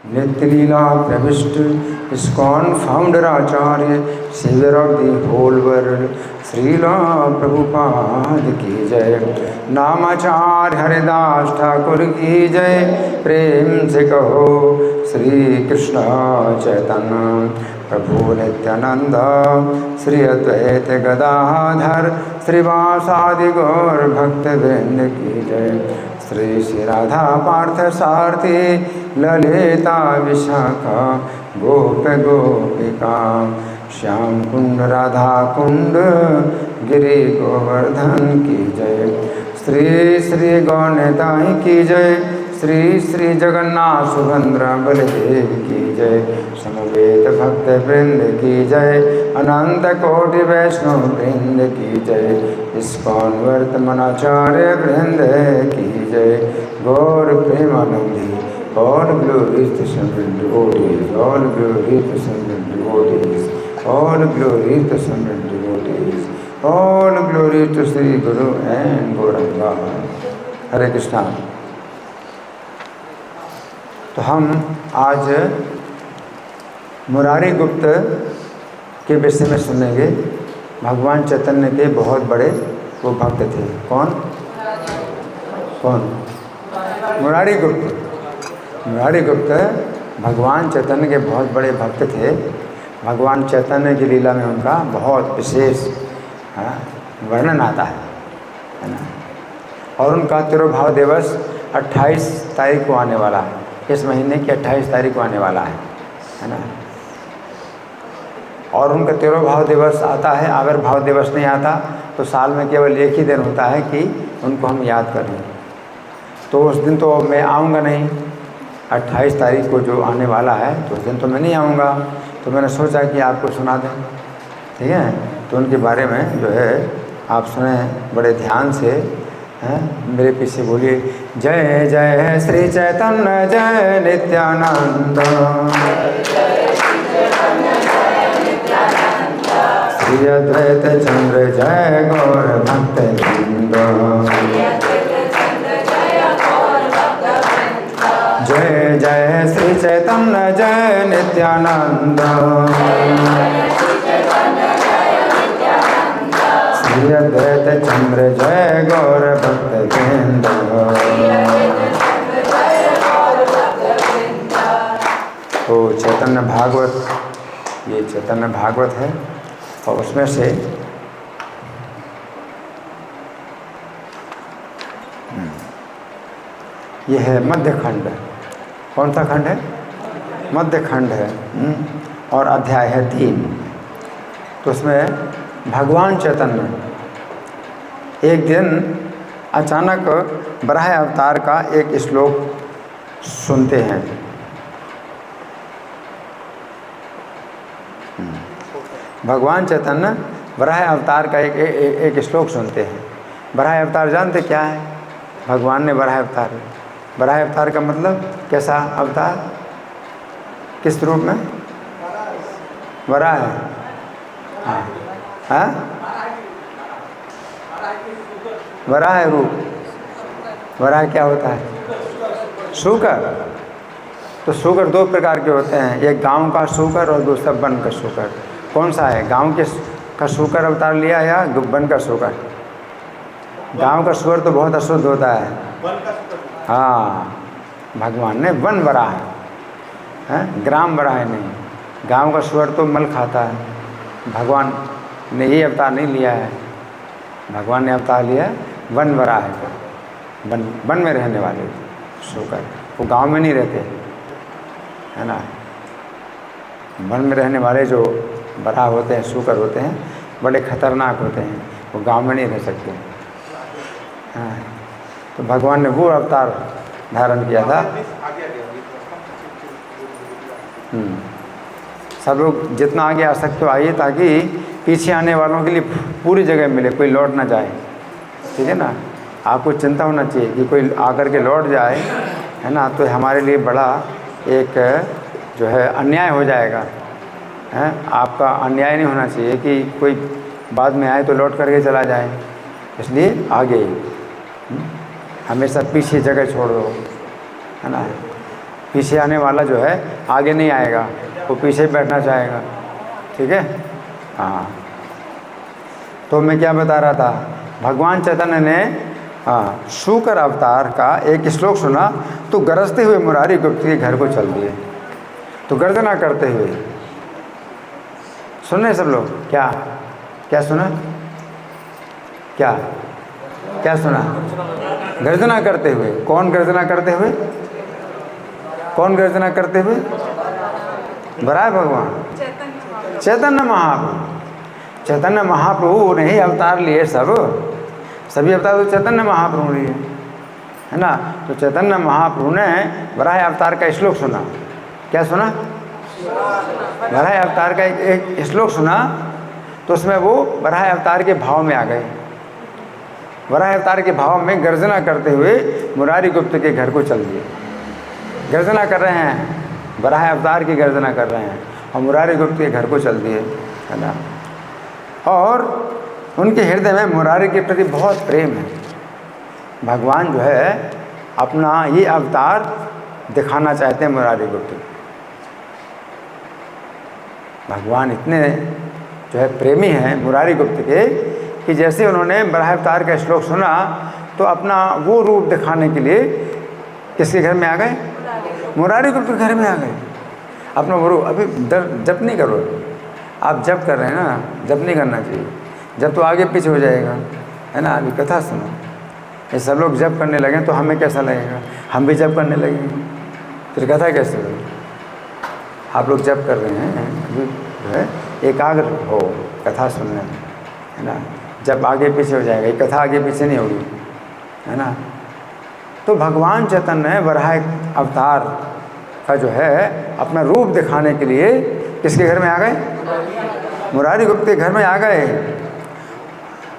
नित्य लीला प्रविष्ट इस्कॉन फाउंडर आचार्य saviour of the whole world Srila Prabhupada की जय। नामाचार्य हरिदास ठाकुर की जय। प्रेम से कहो श्री कृष्ण चैतन्य प्रभु नित्यानंद श्री अद्वैत गदाधर श्रीवासादि गौर भक्त वृंद की जय। श्री श्री राधा पार्थ सारथी ललिता विशाखा गोप गोपिका श्याम कुंड राधा कुंड गिरि गोवर्धन की जय। श्री श्री गौरताई की जय। श्री श्री जगन्नाथ सुभद्रा बलदेव की जय। समवेत भक्त वृंद की जय। अनंत कोटि वैष्णव वृंद की जय। इस्कॉन वर्तमानाचार्य वृंद की जय। गौर Premanandi all glory to Sacred devotees, all glory to Sacred devotees, all glory to Sacred devotees, all glory to Sri Guru and Gauranga। हरे कृष्णा। तो हम आज मुरारी गुप्त के विषय में सुनेंगे। भगवान चैतन्य के बहुत बड़े वो भक्त थे। कौन कौन? मुरारी गुप्त। मुरारी गुप्त भगवान चैतन्य के बहुत बड़े भक्त थे। भगवान चैतन्य की लीला में उनका बहुत विशेष वर्णन आता है ना। और उनका तिरुभाव दिवस 28 तारीख को आने वाला है। इस महीने की 28 तारीख को आने वाला है ना। और उनका तिरुभाव दिवस आता है। आविर्भाव दिवस नहीं आता तो साल में केवल एक ही दिन होता है कि उनको हम याद करें। तो उस दिन तो मैं आऊँगा नहीं। 28 तारीख को जो आने वाला है तो उस दिन तो मैं नहीं आऊँगा। तो मैंने सोचा कि आपको सुना दें, ठीक है। तो उनके बारे में जो है आप सुने बड़े ध्यान से हैं। मेरे पीछे बोलिए जय जय श्री चैतन्य जय नित्यानंद श्री अद्वैत चंद्र जय गौर भक्त वृंद। जय जय श्री चैतन्य जय नित्यानंद श्री अद्वैत चंद्र जय गौर भक्त वृंद। तो चैतन्य भागवत, ये चैतन्य भागवत है और उसमें से ये है मध्य खंड। कौन सा खंड है? मध्य खंड है। और अध्याय है 3। तो उसमें भगवान चैतन्य एक दिन अचानक बराह अवतार का एक श्लोक सुनते हैं। भगवान चैतन्य बराह अवतार का एक श्लोक सुनते हैं। बराह अवतार जानते क्या है? भगवान ने बराह अवतार का मतलब कैसा अवतार? किस रूप में? वराह है। हाँ, वराह रूप। वराह क्या होता है? सूकर। तो सूकर 2 प्रकार के होते हैं, एक गांव का सूकर और दूसरा वन का सूकर। कौन सा है? गांव के का सूकर अवतार लिया या वन का सूकर? गांव का सूकर तो बहुत अशुद्ध होता है। हाँ, भगवान ने वन वराह है, ग्राम वराह नहीं। गांव का सूअर तो मल खाता है। भगवान ने ये अवतार नहीं लिया है। भगवान ने अवतार लिया वन वराह है। वन में रहने वाले सूकर, वो गांव में नहीं रहते, है ना। वन में रहने वाले जो वराह होते हैं, सूकर होते हैं, बड़े खतरनाक होते हैं। वो गांव में नहीं रह सकते। हाँ, तो भगवान ने वो अवतार धारण किया था। सब लोग जितना आगे आ सकते हो आइए, ताकि पीछे आने वालों के लिए पूरी जगह मिले, कोई लौट ना जाए, ठीक है ना। आपको चिंता होना चाहिए कि कोई आकर के लौट जाए, है ना, तो हमारे लिए बड़ा एक जो है अन्याय हो जाएगा। हैं, आपका अन्याय नहीं होना चाहिए कि कोई बाद में आए तो लौट करके चला जाए। इसलिए आगे हमेशा पीछे जगह छोड़ दो, है ना। पीछे आने वाला जो है आगे नहीं आएगा, वो पीछे बैठना चाहेगा। ठीक है, हाँ। तो मैं क्या बता रहा था, भगवान चैतन्य ने शुकर अवतार का एक श्लोक सुना तो गरजते हुए मुरारी गुप्त के घर को चल दिए। तो गर्जना करते हुए सुन रहे सब लोग? क्या क्या सुना? क्या क्या सुना? गर्जना करते हुए। कौन गर्जना करते हुए? कौन गर्जना करते हुए? बराह भगवान चैतन्य महाप्रभु। चैतन्य महाप्रभु ने ही अवतार लिए, सभी अवतार तो चैतन्य महाप्रभु लिए, है ना। तो चैतन्य महाप्रभु ने बराह अवतार का श्लोक सुना। क्या सुना? बराह अवतार का एक श्लोक सुना, तो उसमें वो बराह अवतार के भाव में आ गए। बराह अवतार के भाव में गर्जना करते हुए मुरारी गुप्त के घर को चल दिए। गर्जना कर रहे हैं, बराह अवतार की गर्जना कर रहे हैं और मुरारी गुप्त के घर को चल दिए, है ना। और उनके हृदय में मुरारी के प्रति बहुत प्रेम है। भगवान जो है अपना ये अवतार दिखाना चाहते हैं मुरारी गुप्त। भगवान इतने जो है प्रेमी हैं मुरारी गुप्त के कि जैसे उन्होंने बराह अवतार का श्लोक सुना तो अपना वो रूप दिखाने के लिए किसके घर में आ गए? मुरारी गुप्त के घर में आ गए। अपना वो रूप, अभी जप नहीं करो आप, जप कर रहे हैं ना, जप नहीं करना चाहिए, जब तो आगे पीछे हो जाएगा, है ना। अभी कथा सुनो, ये सब लोग जप करने लगे तो हमें कैसा लगेगा? हम भी जप करने लगेंगे, फिर कथा कैसे होगी? आप लोग जप कर रहे हैं, अभी जो है एकाग्र हो कथा सुनने में, है ना। जब आगे पीछे हो जाएगा, ये कथा आगे पीछे नहीं होगी, है ना। तो भगवान चैतन्य वराह अवतार का जो है अपना रूप दिखाने के लिए किसके घर में आ गए? मुरारी गुप्त के घर में आ गए।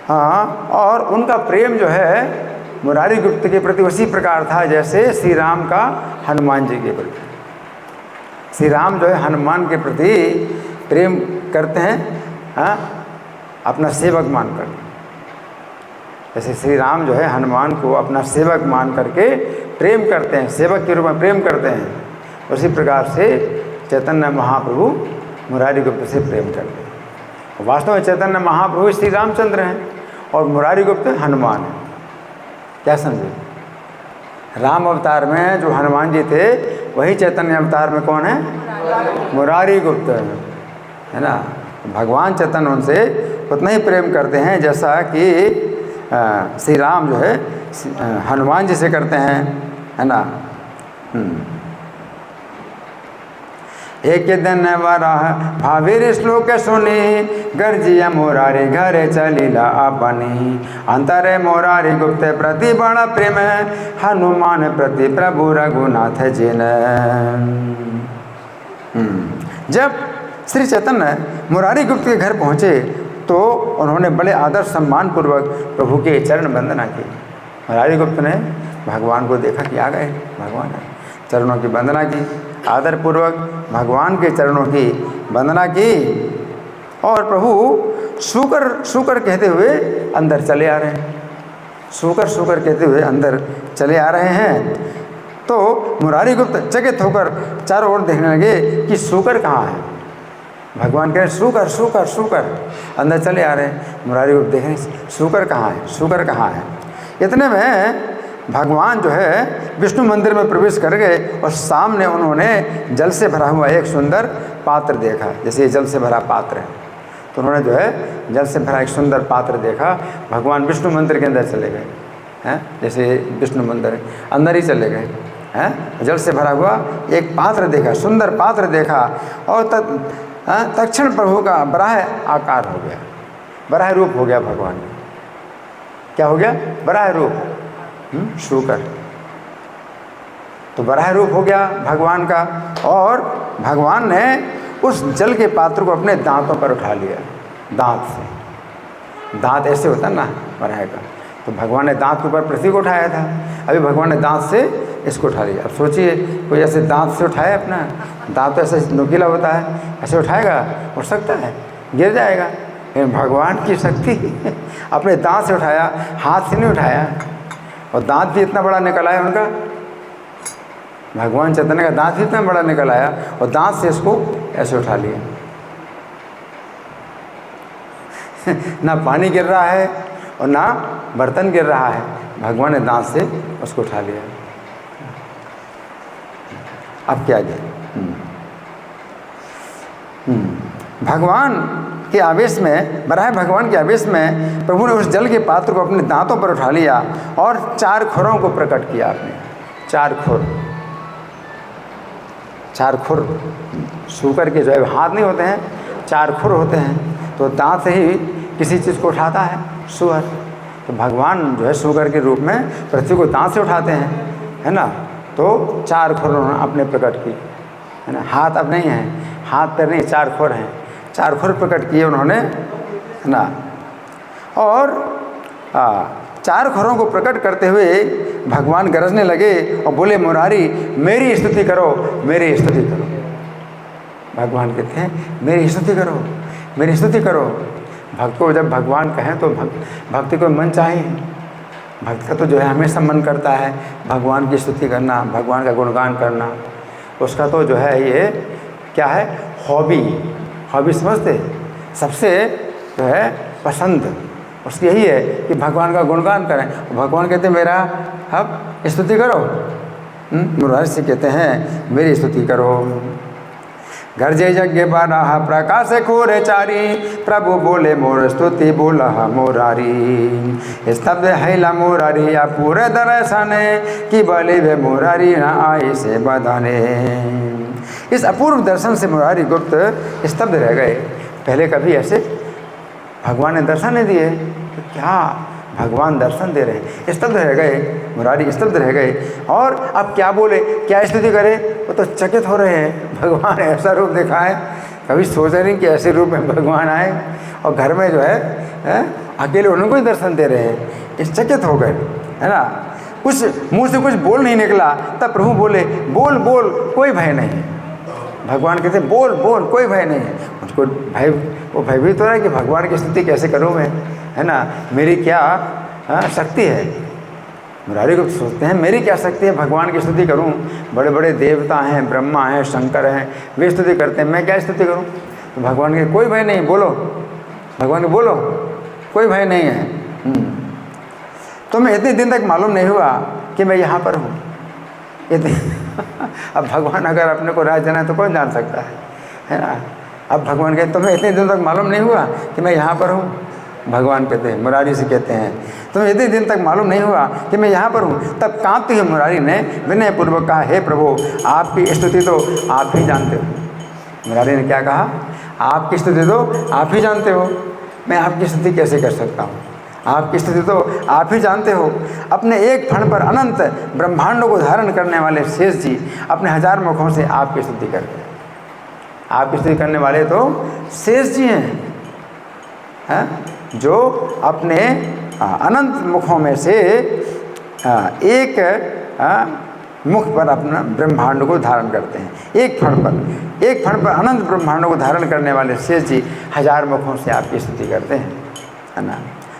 हाँ, और उनका प्रेम जो है मुरारी गुप्त के प्रति उसी प्रकार था जैसे श्री राम का हनुमान जी के प्रति। श्री राम जो है हनुमान के प्रति प्रेम करते हैं, हाँ, अपना सेवक मानकर। जैसे श्री राम जो है हनुमान को अपना सेवक मान करके प्रेम करते हैं, सेवक के रूप में प्रेम करते हैं, उसी प्रकार से चैतन्य महाप्रभु मुरारी गुप्त से प्रेम करते हैं। वास्तव में चैतन्य महाप्रभु श्री रामचंद्र हैं और मुरारी गुप्त हनुमान है। क्या समझे? राम अवतार में जो हनुमान जी थे वही चैतन्य अवतार में कौन है? मुरारी गुप्त, है ना। भगवान चैतन्य उनसे उतना ही प्रेम करते हैं जैसा कि श्री राम जो है हनुमान जी से करते हैं, है ना। एक दिन वराह भावेर श्लोक सुनी गर्जिया मोरारी घरे चलीला अपनी अंतरे मोरारी गुप्त प्रति बड़ा प्रेम हनुमान प्रति प्रभु रघुनाथ जिन। जब श्री चैतन्य मुरारी गुप्त के घर पहुँचे तो उन्होंने बड़े आदर सम्मान पूर्वक प्रभु के चरण वंदना की। मुरारी गुप्त ने भगवान को देखा कि आ गए भगवान, चरणों की वंदना की, आदर पूर्वक भगवान के चरणों की वंदना की और प्रभु शुकर शुकर कहते हुए अंदर चले आ रहे हैं। शुकर शुकर कहते हुए अंदर चले आ रहे हैं। तो मुरारी गुप्त चकित होकर चारों ओर देखने लगे कि शुकर कहाँ है। भगवान कह रहे शुकर शुकर शुकर, अंदर चले आ रहे हैं। मुरारी गुप्त देख रहे हैं शुकर कहाँ है, शुकर कहाँ है। इतने में भगवान जो है विष्णु मंदिर में प्रवेश कर गए और सामने उन्होंने जल से भरा हुआ एक सुंदर पात्र देखा। जैसे ये जल से भरा पात्र है, तो उन्होंने जो है जल से भरा एक सुंदर पात्र देखा। भगवान विष्णु मंदिर के अंदर चले गए हैं, जैसे विष्णु मंदिर अंदर ही चले गए हैं। जल से भरा हुआ एक पात्र देखा, सुंदर पात्र देखा और तत्क्षण प्रभु का बराह आकार हो गया, बराह रूप हो गया। भगवान क्या हो गया? बराह रूप, शुकर। तो बराह रूप हो गया भगवान का और भगवान ने उस जल के पात्र को अपने दांतों पर उठा लिया, दांत से। दांत ऐसे होता ना बराह का, तो भगवान ने दांत के ऊपर पृथ्वी को उठाया था, अभी भगवान ने दांत से इसको उठा लिया। अब सोचिए कोई ऐसे दांत से उठाए अपना, दांत तो ऐसे नुकीला होता है, ऐसे उठाएगा? उठ सकता है? गिर जाएगा। लेकिन भगवान की शक्ति अपने दांत से उठाया, हाथ से नहीं उठाया। और दांत भी इतना बड़ा निकला है उनका, भगवान चैतन्य का दांत इतना बड़ा निकल आया और दांत से इसको ऐसे उठा लिया। ना पानी गिर रहा है और ना बर्तन गिर रहा है, भगवान ने दांत से उसको उठा लिया। अब क्या गया? भगवान के आवेश में, बराह भगवान के आवेश में प्रभु ने उस जल के पात्र को अपने दांतों पर उठा लिया और 4 खुरों को प्रकट किया आपने। 4 खुर, 4 खुर सूकर के जो है हाथ नहीं होते हैं, 4 खुर होते हैं, तो दांत से ही किसी चीज़ को उठाता है सूअर। तो भगवान जो है सूकर के रूप में पृथ्वी को दांत से उठाते हैं, है ना। तो 4 खुर उन्होंने अपने प्रकट की, है ना। हाथ अब नहीं है, हाथ पैर नहीं, 4 खुर हैं, 4 खुर प्रकट किए उन्होंने, है ना। और 4 खुरों को प्रकट करते हुए भगवान गरजने लगे और बोले, मुरारी मेरी स्तुति करो, मेरी स्तुति करो। भगवान कहते हैं मेरी स्तुति करो, मेरी स्तुति करो। भक्त को जब भगवान कहें तो भक्ति को मन चाहिए। भक्त का तो जो है हमेशा मन करता है भगवान की स्तुति करना, भगवान का गुणगान करना। उसका तो जो है ये क्या है, हॉबी समझते, सबसे जो है पसंद उसकी यही है कि भगवान का गुणगान करें। भगवान कहते हैं मेरा अब स्तुति करो। मुरारी से कहते हैं मेरी स्तुति करो। घर जय यज्ञ बाराह प्रकाश खोरे चारी, प्रभु बोले मोर स्तुति बोला मोरारी। स्तब्ध हैला मोरारी या पूरे दर्शन की बलि वे मोरारी न आई से बधाने। इस अपूर्व दर्शन से मुरारी गुप्त स्तब्ध रह गए। पहले कभी ऐसे भगवान ने दर्शन नहीं दिए, तो क्या भगवान दर्शन दे रहे हैं। स्तब्ध रह गए, मुरारी स्तब्ध रह गए। और अब क्या बोले, क्या स्तुति करे, वो तो चकित हो रहे हैं। भगवान ऐसा रूप देखा है, कभी सोचा नहीं कि ऐसे रूप में भगवान आए और घर में जो है अकेले उनको ही दर्शन दे रहे हैं। चकित हो गए, है ना। कुछ मुँह से कुछ बोल नहीं निकला, तब प्रभु बोले बोल बोल कोई भय नहीं। भगवान कहते बोल बोल कोई भय नहीं है। उसको भय, वो भयभीत हो रहा है कि भगवान की स्तुति कैसे करूँ मैं, है ना, मेरी क्या शक्ति है। मुरारी को सोचते हैं मेरी क्या शक्ति है भगवान की स्तुति करूं। बड़े बड़े देवता हैं, ब्रह्मा हैं, शंकर हैं, वे स्तुति करते हैं, मैं क्या स्तुति करूं। तो भगवान के कोई भय नहीं, बोलो। भगवान के बोलो कोई भय नहीं है। तो मैं इतने दिन तक मालूम नहीं हुआ कि मैं यहाँ पर हूँ। अब भगवान अगर अपने को राज जाना है तो कौन जान सकता है ना। अब भगवान कहते तुम्हें इतने दिन तक मालूम नहीं हुआ कि मैं यहाँ पर हूँ। भगवान कहते हैं, मुरारी से कहते हैं तुम्हें इतने दिन तक मालूम नहीं हुआ कि मैं यहाँ पर हूँ। तब कांपती हुई मुरारी ने विनय पूर्वक कहा, हे प्रभु आपकी स्तुति तो आप ही जानते हो। मुरारी ने क्या कहा, आपकी स्तुति तो आप ही जानते हो, मैं आपकी स्तुति कैसे कर सकता हूँ। आपकी स्तुति तो आप ही जानते हो। अपने एक क्षण पर अनंत ब्रह्मांडों को धारण करने वाले शेष जी अपने 1000 मुखों से आपकी स्तुति करते हैं। आपकी स्तुति करने वाले तो शेष जी हैं, जो अपने अनंत मुखों में से एक मुख पर अपना ब्रह्मांड को धारण करते हैं। एक क्षण पर अनंत ब्रह्मांडों को धारण करने वाले शेष जी 1000 मुखों से आपकी स्तुति करते हैं, है ना।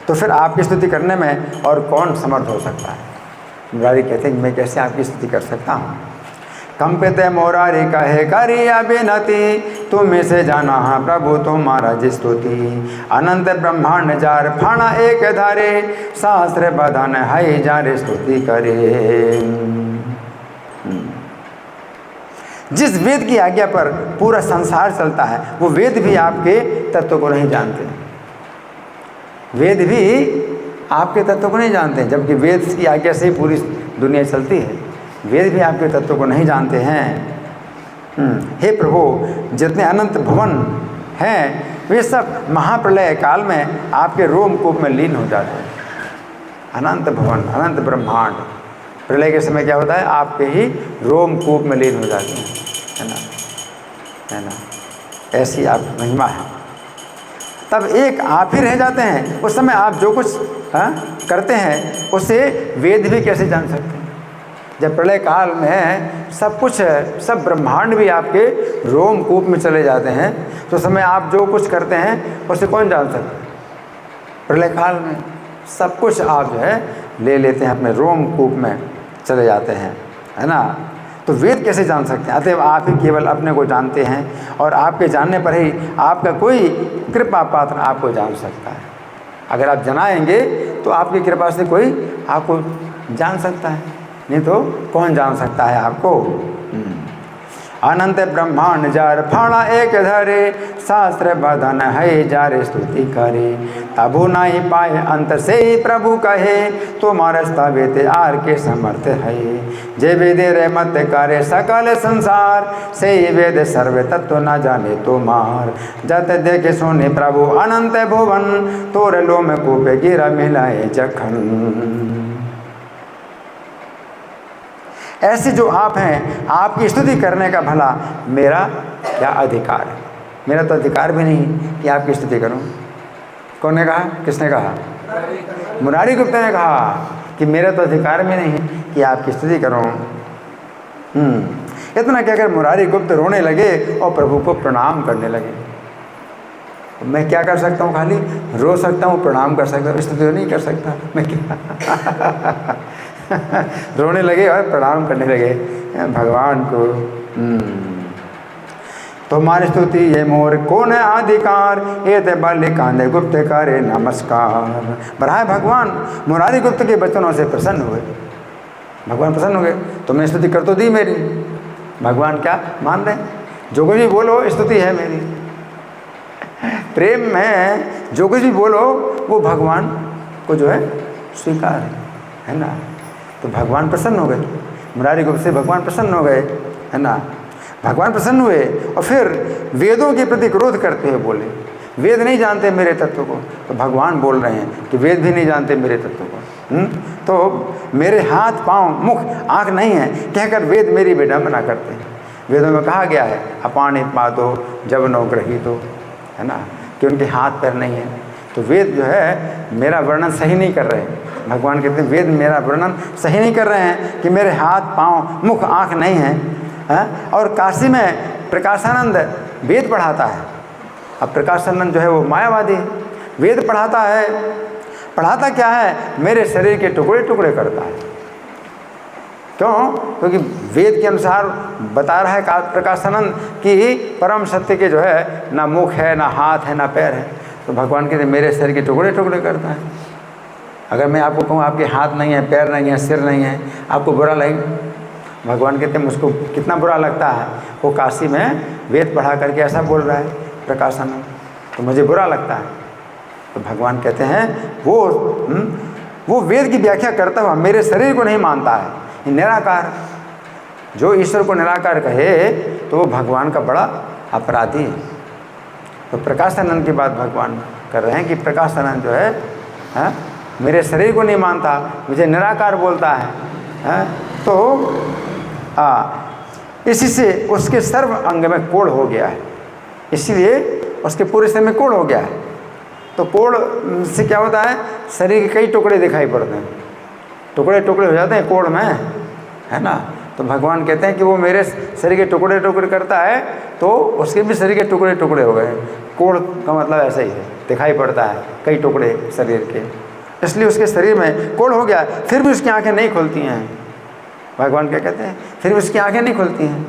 तो फिर आपकी स्तुति करने में और कौन समर्थ हो सकता है। मुरारी कहते हैं मैं कैसे आपकी स्तुति कर सकता हूँ। कंपित मोरारी कहे करिया बिनती, तुम्हें से जाना हाँ प्रभु तुम्हारा स्तुति। अनंत ब्रह्मांड जार फाना एक धारे, शास्त्र बधन है जारे स्तुति करे। जिस वेद की आज्ञा पर पूरा संसार चलता है, वो वेद भी आपके तत्व को नहीं जानते। वेद भी आपके तत्व को नहीं जानते, जबकि वेद की आज्ञा से ही पूरी दुनिया चलती है। वेद भी आपके तत्व को नहीं जानते हैं। हे प्रभु जितने अनंत भवन हैं वे सब महाप्रलय काल में आपके रोमकूप में लीन हो जाते हैं। अनंत भवन, अनंत ब्रह्मांड प्रलय के समय क्या होता है, आपके ही रोमकूप में लीन हो जाते हैं, है ना। ऐसी आप महिमा है। तब एक आप ही रह जाते हैं। उस समय आप जो कुछ करते हैं उससे वेद भी कैसे जान सकते हैं। जब प्रलय काल में सब कुछ है, सब ब्रह्मांड भी आपके रोमकूप में चले जाते हैं, तो समय आप जो कुछ करते हैं उसे कौन जान सकता है। प्रलय काल में सब कुछ आप जो है ले लेते हैं, अपने रोमकूप में चले जाते हैं, है ना। तो वेद कैसे जान सकते हैं? अतएव आप ही केवल अपने को जानते हैं और आपके जानने पर ही आपका कोई कृपा पात्र आपको जान सकता है। अगर आप जनाएंगे तो आपकी कृपा से कोई आपको जान सकता है, नहीं तो कौन जान सकता है आपको। अनंत ब्रह्मांड जार फाड़ा एक धरे, शास्त्र बदन है जार स्तुति करे, तबु नहीं पाए अंत से ही प्रभु कहे, तुम्हारे स्तवित आर के समर्थ है। जे वेद रे मत करे सकल संसार, से वेद सर्व तत्व न जाने तुम्हार। जत देखे सोने प्रभु अनंत भुवन, तोर लो में कूपे गिरा मिलाए जखन। ऐसे जो आप हैं, आपकी स्तुति करने का भला मेरा क्या अधिकार है? मेरा तो अधिकार भी नहीं कि आपकी स्तुति करूं। कौन ने कहा? किसने कहा? मुरारी गुप्त ने कहा कि मेरा तो अधिकार भी नहीं कि आपकी स्तुति करूं। इतना कहकर मुरारी गुप्त रोने लगे और प्रभु को प्रणाम करने लगे। मैं क्या कर सकता हूँ? खाली रो सकता हूँ, प्रणाम कर सकता हूँ, स्तुति तो नहीं कर सकता मैं क्या? रोने लगे और प्रणाम करने लगे भगवान को। तुम्हारी स्तुति ये मोर कौन अधिकार, ये ते बल कांदे गुप्त करे नमस्कार। बढ़ाए भगवान मुरारी गुप्त के वचनों से प्रसन्न हुए। भगवान प्रसन्न हो गए, तुमने स्तुति कर तो दी मेरी। भगवान क्या मान रहे? जो कुछ भी बोलो स्तुति है मेरी। प्रेम में जो कुछ भी बोलो वो भगवान को जो है स्वीकार है ना। तो भगवान प्रसन्न हो गए, मुरारी गुप्त से भगवान प्रसन्न हो गए, है ना। भगवान प्रसन्न हुए और फिर वेदों के प्रति क्रोध करते हुए बोले, वेद नहीं जानते मेरे तत्व को। तो भगवान बोल रहे हैं कि वेद भी नहीं जानते मेरे तत्व को। तो मेरे हाथ पाँव मुख आँख नहीं है कहकर वेद मेरी विडंबना करते हैं। वेदों में कहा गया है अपाणि पादो जब नो गृहीतो, है ना, कि उनके हाथ पैर नहीं है। तो वेद जो है मेरा वर्णन सही नहीं कर रहे हैं। भगवान कहते हैं वेद मेरा वर्णन सही नहीं कर रहे हैं कि मेरे हाथ पाँव मुख आँख नहीं है। और काशी में प्रकाशानंद वेद पढ़ाता है। अब प्रकाशानंद जो है वो मायावादी वेद पढ़ाता है। पढ़ाता क्या है? मेरे शरीर के टुकड़े टुकड़े करता है। क्यों? क्योंकि वेद के अनुसार बता रहा है प्रकाशानंद कि परम सत्य के जो है ना मुख है, ना हाथ है, ना पैर है। तो भगवान कहते हैं मेरे शरीर के टुकड़े टुकड़े करता है। अगर मैं आपको कहूँ आपके हाथ नहीं है, पैर नहीं है, सिर नहीं है, आपको बुरा लगेगा? भगवान कहते हैं मुझको कितना बुरा लगता है, वो काशी में वेद पढ़ा करके ऐसा बोल रहा है प्रकाशानंद, तो मुझे बुरा लगता है। तो भगवान कहते हैं वो वेद की व्याख्या करता हुआ मेरे शरीर को नहीं मानता है। निराकार, जो ईश्वर को निराकार कहे तो वो भगवान का बड़ा अपराधी है। तो प्रकाशानंद की बात भगवान कर रहे हैं कि प्रकाशानंद जो है मेरे शरीर को नहीं मानता, मुझे निराकार बोलता है। तो इसी से उसके सर्व अंग में कोढ़ हो गया है, इसीलिए उसके पूरे शरीर में कोढ़ हो गया है। तो कोढ़ से क्या होता है? शरीर के कई टुकड़े दिखाई पड़ते हैं, टुकड़े टुकड़े हो जाते हैं कोढ़ में, है ना। तो भगवान कहते हैं कि वो मेरे शरीर के टुकड़े टुकड़े करता है तो उसके भी शरीर के टुकड़े टुकड़े हो गए। कोढ़ का मतलब ऐसा ही है, दिखाई पड़ता है कई टुकड़े शरीर के, इसलिए उसके शरीर में कोढ़ हो गया। फिर भी उसकी आंखें नहीं खुलती हैं। भगवान क्या कहते हैं? फिर भी उसकी आंखें नहीं खुलती हैं।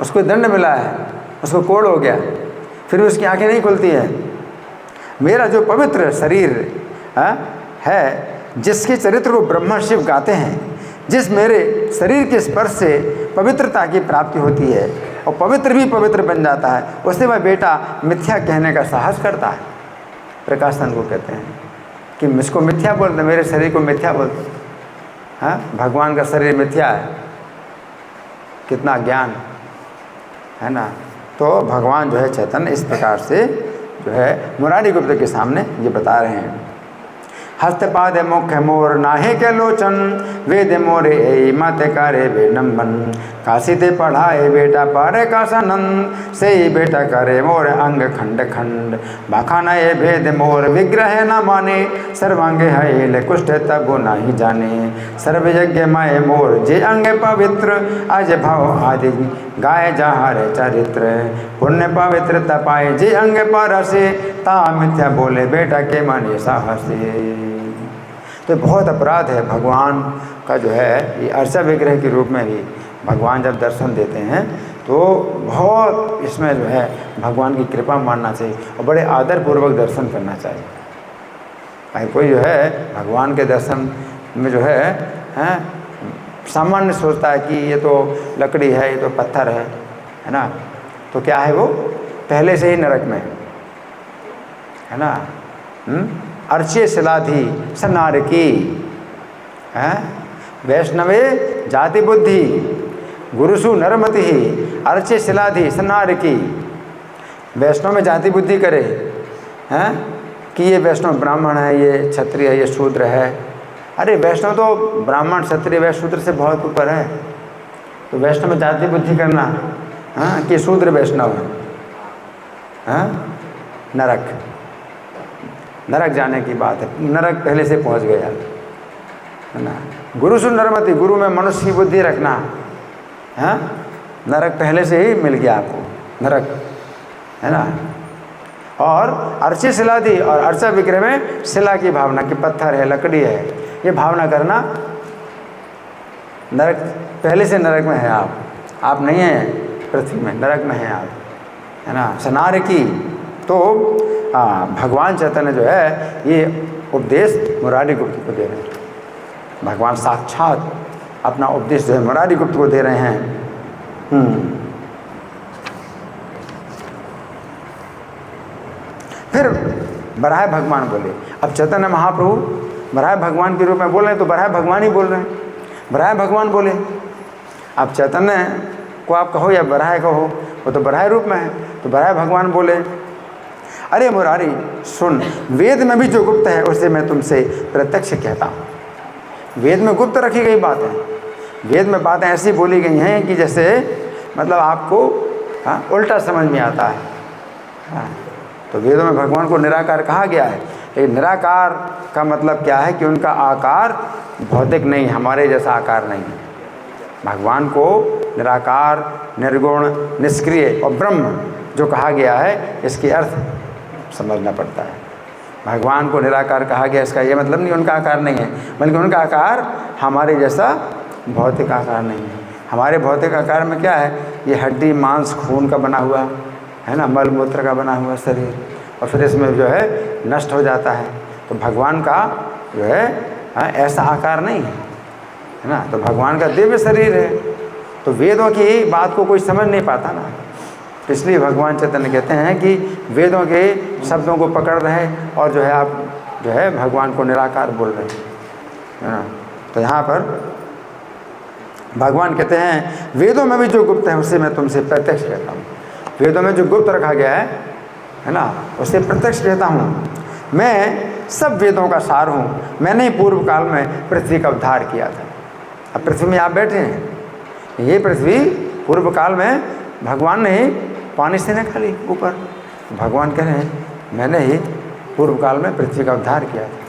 उसको दंड मिला है, उसको कोढ़ हो गया, फिर भी उसकी आंखें नहीं खुलती हैं। मेरा जो पवित्र शरीर है, जिसके चरित्र को ब्रह्मा शिव गाते हैं, जिस मेरे शरीर के स्पर्श से पवित्रता की प्राप्ति होती है और पवित्र भी पवित्र बन जाता है, उससे वह बेटा मिथ्या कहने का साहस करता है। प्रकाशानंद को कहते हैं कि मुझको मिथ्या बोलते, मेरे शरीर को मिथ्या बोलते। हाँ, भगवान का शरीर मिथ्या है, कितना ज्ञान है ना। तो भगवान जो है चैतन्य इस प्रकार से जो है मुरारी गुप्त के सामने ये बता रहे हैं। हस्तपाद मुख मोर नाहे के लोचन, वेद मोरे ए मत करे विडंबन, काशी ते पढ़ाए बेटा पारे काशानंद, से ही बेटा करे मोर अंग खंड खंड, बाखाना ए भेद मोर विग्रह न माने, सर्वांगे है कुष्ठ तब नहीं जाने, सर्व यज्ञ माए मोर जे अंग पवित्र, अज भाव आदि गाय जहार चरित्र, पुण्य पवित्र तपाए जे अंग परसे, ता मिथ्या बोले बेटा के माने साहसी। तो बहुत अपराध है भगवान का जो है ये अर्चा विग्रह के रूप में भी भगवान जब दर्शन देते हैं तो बहुत इसमें जो है भगवान की कृपा मानना चाहिए और बड़े आदरपूर्वक दर्शन करना चाहिए। भाई कोई जो है भगवान के दर्शन में जो है सामान्य सोचता है कि ये तो लकड़ी है, ये तो पत्थर है ना, तो क्या है वो पहले से ही नरक में है ना। अर्चे शिलाधि सनार की है, वैष्णवे जाति बुद्धि गुरुसु नरमति ही अर्चे शिलाधि सनार की। वैष्णव में जाति बुद्धि करे हैं कि ये वैष्णव ब्राह्मण है, ये क्षत्रिय है, ये शूद्र है। अरे वैष्णव तो ब्राह्मण क्षत्रिय वैश्य शूद्र से बहुत ऊपर है, तो वैष्णव में जाति बुद्धि करना हाँ कि शूद्र वैष्णव है हाँ, नरक जाने की बात है, नरक पहले से पहुंच गया है ना। गुरु सु नरमति, गुरु में मनुष्य की बुद्धि रखना है, नरक पहले से ही मिल गया आपको, नरक है ना। और अर्चे शिलादि, और अर्चा विग्रह में शिला की भावना कि पत्थर है, लकड़ी है, ये भावना करना। नरक पहले से नरक में है आप नहीं हैं पृथ्वी में, नरक में हैं आप, है ना। सनार की तो भगवान चैतन्य जो है ये उपदेश मुरारी गुप्त को दे रहे हैं। भगवान साक्षात अपना उपदेश जो है मुरारी गुप्त को दे रहे हैं। फिर बराह भगवान बोले। अब चैतन्य महाप्रभु बराह भगवान के रूप में बोल रहे हैं, तो बराह भगवान ही बोल रहे हैं, बराह भगवान बोले। अब चैतन्य को आप कहो या बराह कहो, वो तो बराह रूप में है, तो बराह भगवान बोले अरे मुरारी सुन, वेद में भी जो गुप्त है उसे मैं तुमसे प्रत्यक्ष कहता हूँ। वेद में गुप्त रखी गई बात है, वेद में बातें ऐसी बोली गई हैं कि जैसे मतलब आपको उल्टा समझ में आता है। तो वेदों में भगवान को निराकार कहा गया है, लेकिन निराकार का मतलब क्या है कि उनका आकार भौतिक नहीं, हमारे जैसा आकार नहीं है। भगवान को निराकार, निर्गुण, निष्क्रिय और ब्रह्म जो कहा गया है, इसके अर्थ समझना पड़ता है। भगवान को निराकार कहा गया, इसका ये मतलब नहीं उनका आकार नहीं है, बल्कि उनका आकार हमारे जैसा भौतिक आकार नहीं है। हमारे भौतिक आकार में क्या है, ये हड्डी मांस खून का बना हुआ है ना, मल मूत्र का बना हुआ शरीर, और फिर इसमें जो है नष्ट हो जाता है। तो भगवान का जो है ऐसा आकार नहीं है ना, तो भगवान का दिव्य शरीर है। तो वेदों की बात को कोई समझ नहीं पाता ना, इसलिए भगवान चैतन्य कहते हैं कि वेदों के शब्दों को पकड़ रहे और जो है आप जो है भगवान को निराकार बोल रहे हैं ना। तो यहाँ पर भगवान कहते हैं वेदों में भी जो गुप्त है उसे मैं तुमसे प्रत्यक्ष कहता हूँ। वेदों में जो गुप्त रखा गया है ना, उसे प्रत्यक्ष कहता हूँ। मैं सब वेदों का सार हूँ, मैंने ही पूर्व काल में पृथ्वी का उद्धार किया था। अब पृथ्वी में आप बैठे हैं, ये पृथ्वी पूर्व काल में भगवान ने ही पानी से निकाली ऊपर। भगवान कह रहे हैं मैंने ही पूर्व काल में पृथ्वी का उद्धार किया था।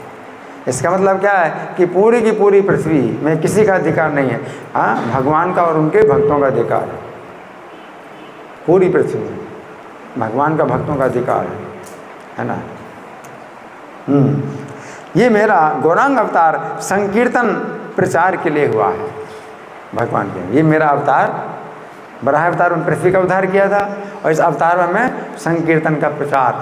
इसका मतलब क्या है कि पूरी की पूरी पृथ्वी में किसी का अधिकार नहीं है, हाँ भगवान का और उनके भक्तों का अधिकार है। पूरी पृथ्वी में भगवान का भक्तों का अधिकार है ना। ये मेरा गौरांग अवतार संकीर्तन प्रचार के लिए हुआ है। भगवान के ये मेरा अवतार, बराह अवतार में पृथ्वी का उद्धार किया था, और इस अवतार में मैं संकीर्तन का प्रचार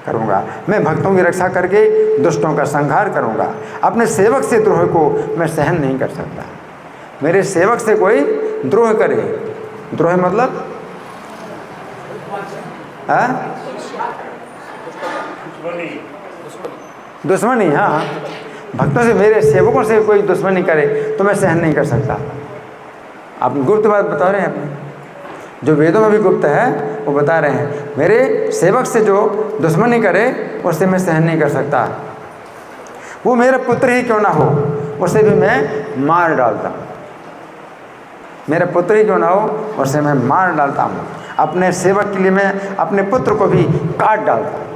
करूँगा। मैं भक्तों की रक्षा करके दुष्टों का संहार करूँगा। अपने सेवक से द्रोह को मैं सहन नहीं कर सकता। मेरे सेवक से कोई द्रोह करे, द्रोह मतलब दुश्मनी, हाँ भक्तों से, मेरे सेवकों से कोई दुश्मनी करे तो मैं सहन नहीं कर सकता। आप गुप्त बात बता रहे हैं अपने, जो वेदों में भी गुप्त है वो बता रहे हैं। मेरे सेवक से जो दुश्मनी करे उससे मैं सहन नहीं कर सकता। वो मेरा पुत्र ही क्यों ना हो उसे भी मैं मार डालता हूँ। मेरा पुत्र ही क्यों ना हो उसे मैं मार डालता हूँ। अपने सेवक के लिए मैं अपने पुत्र को भी काट डालता हूँ।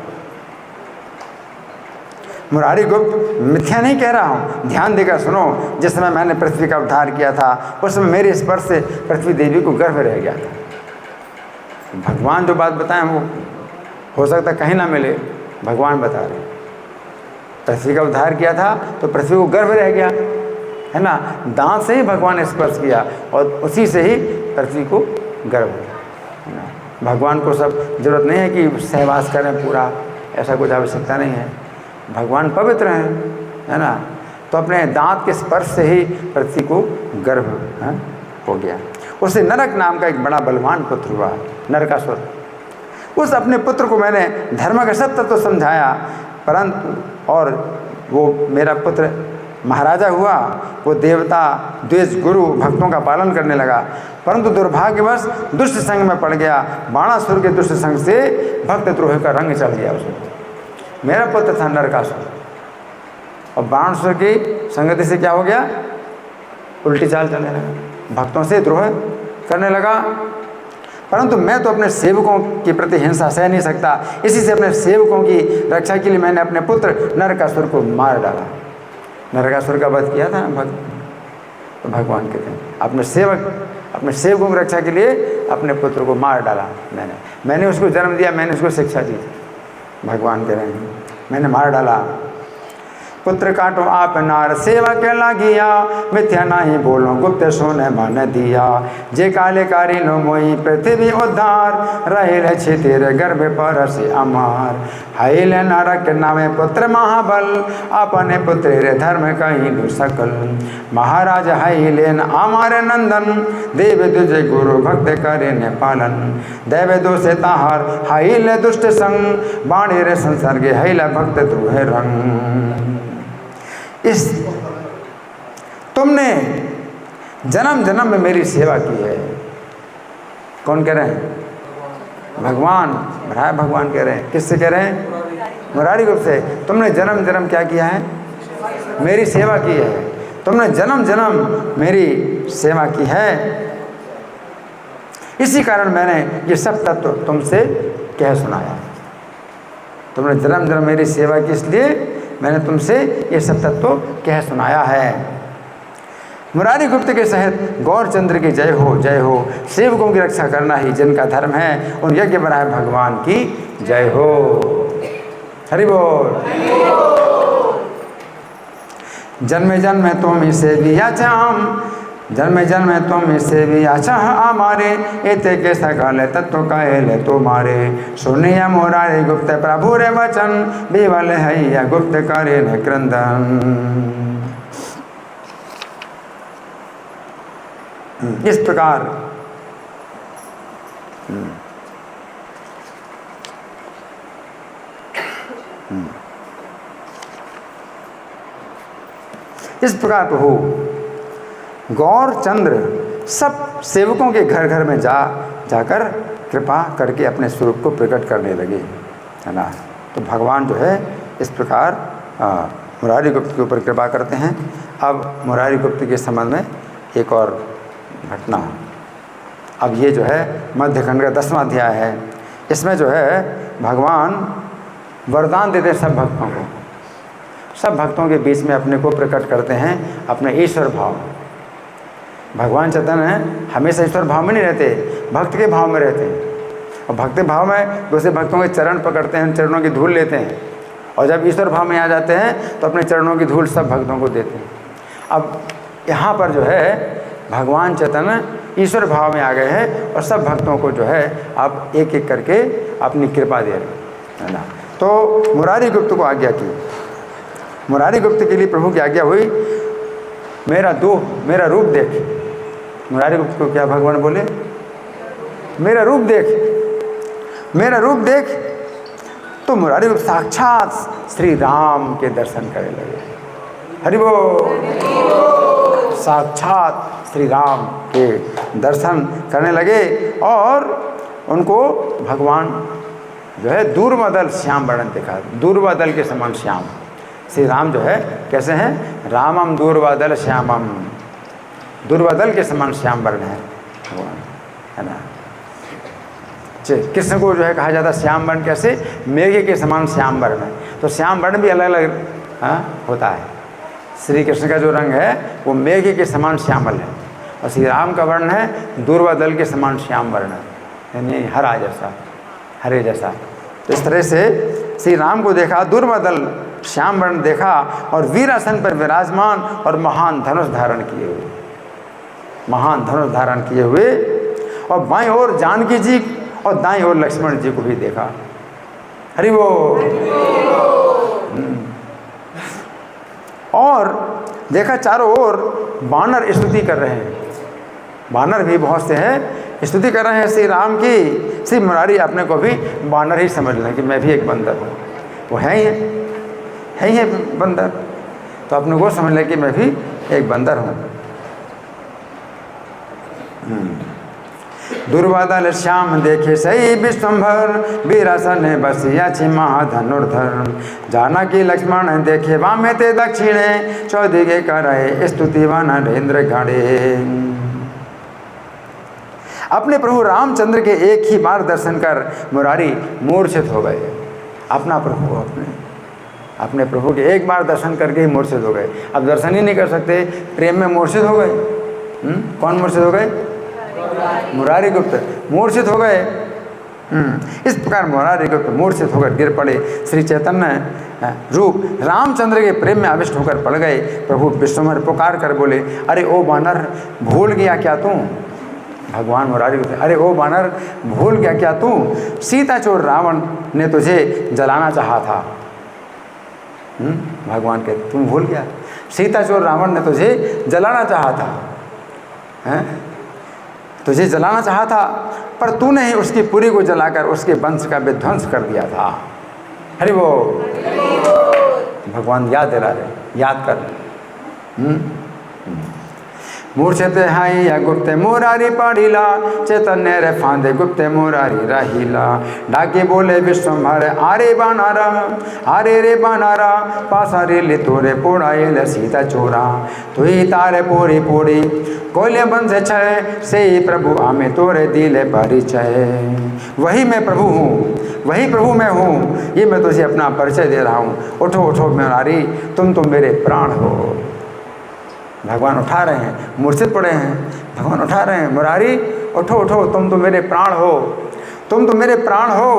मुरारी गुप्त मिथ्या नहीं कह रहा हूँ, ध्यान देकर सुनो। जिस समय मैंने पृथ्वी का उद्धार किया था उस समय मेरे स्पर्श से पृथ्वी देवी को गर्भ रह गया था। भगवान जो बात बताएं वो हो सकता कहीं ना मिले, भगवान बता रहे। पृथ्वी का उद्धार किया था तो पृथ्वी को गर्भ रह गया है ना, दांत से ही भगवान ने स्पर्श किया और उसी से ही पृथ्वी को गर्भ है ना। भगवान को सब जरूरत नहीं है कि सहवास करें पूरा, ऐसा कुछ आवश्यकता नहीं है। भगवान पवित्र हैं, है ना, तो अपने दांत के स्पर्श से ही पृथ्वी को गर्भ हो गया। उससे नरक नाम का एक बड़ा बलवान पुत्र हुआ, नरकासुर। उस अपने पुत्र को मैंने धर्म का सत्य तो समझाया, परंतु और वो मेरा पुत्र महाराजा हुआ, वो देवता द्वेष गुरु भक्तों का पालन करने लगा, परंतु दुर्भाग्यवश दुष्ट संग में पड़ गया। बाणासुर के दुष्ट संग से भक्त द्रोह का रंग चढ़ गया उसको। मेरा पुत्र था नरकासुर और बाणासुर की संगति से क्या हो गया, उल्टी चाल चलने लगा, भक्तों से द्रोह करने लगा। परंतु मैं तो अपने सेवकों के प्रति हिंसा सह नहीं सकता, इसी से अपने सेवकों की रक्षा के लिए मैंने अपने पुत्र नरकासुर को मार डाला। नरकासुर का वध किया था भक्त, तो भगवान कहते हैं अपने सेवकों की रक्षा के लिए अपने पुत्र को मार डाला मैंने उसको जन्म दिया, मैंने उसको शिक्षा दी। भगवान कह रहे हैं मैंने मार डाला। पुत्र काटो आप नार सेवा के लागिया, मिथ्या नहीं बोलो गुप्त सोने मन दिया। जे काले कारी लो मोई पृथ्वी उद्धार, रहे छे तेरे गर्भ पर से अमार। हाइल नरक नामे पुत्र महाबल, अपने पुत्र रे धर्म कहीं सकल। महाराज हाइलेन अमारे नंदन, देव दुज गुरु भक्त करे ने पालन। देव दो से ताहार हाइल दुष्ट संग, बाणी रे संसर्गे हाइला भक्त तुहे रंग। इस तुमने जन्म जन्म में मेरी सेवा की है। कौन कह रहे हैं, भगवान, भगवान कह रहे हैं। किससे कह रहे हैं, मुरारी गुप्त से। तुमने जन्म जन्म क्या किया है, मेरी सेवा की है। तुमने जन्म जन्म मेरी सेवा की है, इसी कारण मैंने ये सब तत्व तुमसे कह सुनाया। तुमने जन्म जन्म मेरी सेवा की, इसलिए मैंने तुमसे ये सब तत्व कह सुनाया है। मुरारी गुप्त के सहित गौरचंद्र की जय हो, जय हो। सेवकों की रक्षा करना ही जिनका धर्म है, उन यज्ञ बनाए भगवान की जय हो। हरि बोल। जन्मे जन्मे तुम ही से भी चाम, जन्मे जन्मे तुम से भी अच्छा हमारे। एते के सकल तत्व कहले तुम्हारे, सुनिया मुरारी गुप्त प्रभु रे वचन। विवल हैया गुप्त करे न क्रंदन। इस प्रकार प्रभु गौरचंद्र सब सेवकों के घर घर में जाकर कृपा करके अपने स्वरूप को प्रकट करने लगे, है ना। तो भगवान जो है इस प्रकार मुरारी गुप्त के ऊपर कृपा करते हैं। अब मुरारी गुप्त के संबंध में एक और घटना। अब ये जो है मध्यखंड का 10वां अध्याय है। इसमें जो है भगवान वरदान देते हैं सब भक्तों को। सब भक्तों के बीच में अपने को प्रकट करते हैं, अपने ईश्वर भाव। भगवान चैतन्य हमेशा ईश्वर भाव में नहीं रहते, भक्त के भाव में रहते हैं। और भक्त भाव में दूसरे भक्तों के चरण पकड़ते हैं, चरणों की धूल लेते हैं। और जब ईश्वर भाव में आ जाते हैं तो अपने चरणों की धूल सब भक्तों को देते हैं। अब यहाँ पर जो है भगवान चैतन्य ईश्वर भाव में आ गए हैं और सब भक्तों को जो है अब एक एक करके अपनी कृपा दे रहे हैं, है ना। तो मुरारी गुप्त को आज्ञा की। मुरारी गुप्त के लिए प्रभु की आज्ञा हुई, मेरा रूप देख। मुरारी गुप्त को क्या भगवान बोले, मेरा रूप देख, मेरा रूप देख। तो मुरारी गुप्त साक्षात श्री राम के दर्शन करने लगे। हरि बोल। साक्षात श्री राम के दर्शन करने लगे और उनको भगवान जो है दूरबादल श्याम वर्णन दिखा, दूरबादल के समान श्याम। श्री राम जो है कैसे हैं, रामम दूरबादल श्यामम, दूरबादल के समान श्याम वर्ण है भगवान, है ना। कृष्ण को जो है कहा जाता है श्याम वर्ण, कैसे, मेघ के समान श्याम वर्ण है। तो श्याम वर्ण भी अलग अलग होता है। श्री कृष्ण का जो रंग है वो मेघ के समान श्यामल है और श्री राम का वर्ण है दूरबादल के समान श्याम वर्ण है, यानी हरा जैसा, हरे जैसा। तो इस तरह से श्री राम को देखा दूरबादल श्याम वर्ण देखा और वीरासन पर विराजमान और महान धनुष धारण किए हुए और बाईं ओर जानकी जी और दाईं ओर लक्ष्मण जी को भी देखा। हरि बोल। और देखा चारों ओर वानर स्तुति कर रहे हैं, वानर भी बहुत से हैं, स्तुति कर रहे हैं श्री राम की। श्री मुरारी अपने को भी वानर ही समझ लें कि मैं भी एक बंदर हूँ, वो है ही है बंदर, तो अपने को समझ लें कि मैं भी एक बंदर हूँ। दुर्वादल श्याम देखे सही विश्वंभर, वीरासन बसिया छिमा धनुर्धर। जानकी लक्ष्मण देखे वामे ते दक्षिणे, चौदिगे करे स्तुति व नरेंद्र गणे। अपने प्रभु रामचंद्र के एक ही बार दर्शन कर मुरारी मूर्छित हो गए। अपने प्रभु के एक बार दर्शन करके ही मूर्छित हो गए। अब दर्शन ही नहीं कर सकते, प्रेम में मूर्छित हो गए। कौन मूर्छित हो गए? मुरारी गुप्त मूर्छित हो गए। इस प्रकार मुरारी गुप्त मूर्छित होकर गिर पड़े। श्री चैतन्य रूप रामचंद्र के प्रेम में आविष्ट होकर पड़ गए। प्रभु विश्वम्भर पुकार कर बोले, अरे ओ बानर, भूल गया क्या तू? भगवान मुरारी गुप्त, अरे ओ बानर, भूल गया क्या तू? सीता चोर रावण ने तुझे जलाना चाहा था। भगवान कहते, तुम भूल गया? सीता चोर रावण ने तुझे जलाना चाहा था, तुझे जलाना चाहा था, पर तूने ही उसकी पुरी को जलाकर उसके वंश का विध्वंस कर दिया था। हरि बोल। भगवान याद दिला रहे, याद कर। मूर्छित हाई या गुप्त मुरारी पाड़ीला, चैतन्य रे फांदे गुप्त मुरारी रहीला। डाके बोले विश्वंभर, आरे बानारा, आरे रे बानारा, पासारे ले तोरे पोड़ाए सीता चोरा। तुई तारे पोरी पोड़ी कोयले बंध छय, से प्रभु आमे तोरे दिले परिचय। वही मैं प्रभु हूँ, वही प्रभु मैं हूँ, ये मैं तुझे अपना परिचय दे रहा हूँ। उठो उठो मुरारी, तुम तो मेरे प्राण हो। भगवान उठा रहे हैं, मूर्छित पड़े हैं, भगवान उठा रहे हैं, मुरारी उठो उठो, तुम तो मेरे प्राण हो, तुम तो मेरे प्राण हो।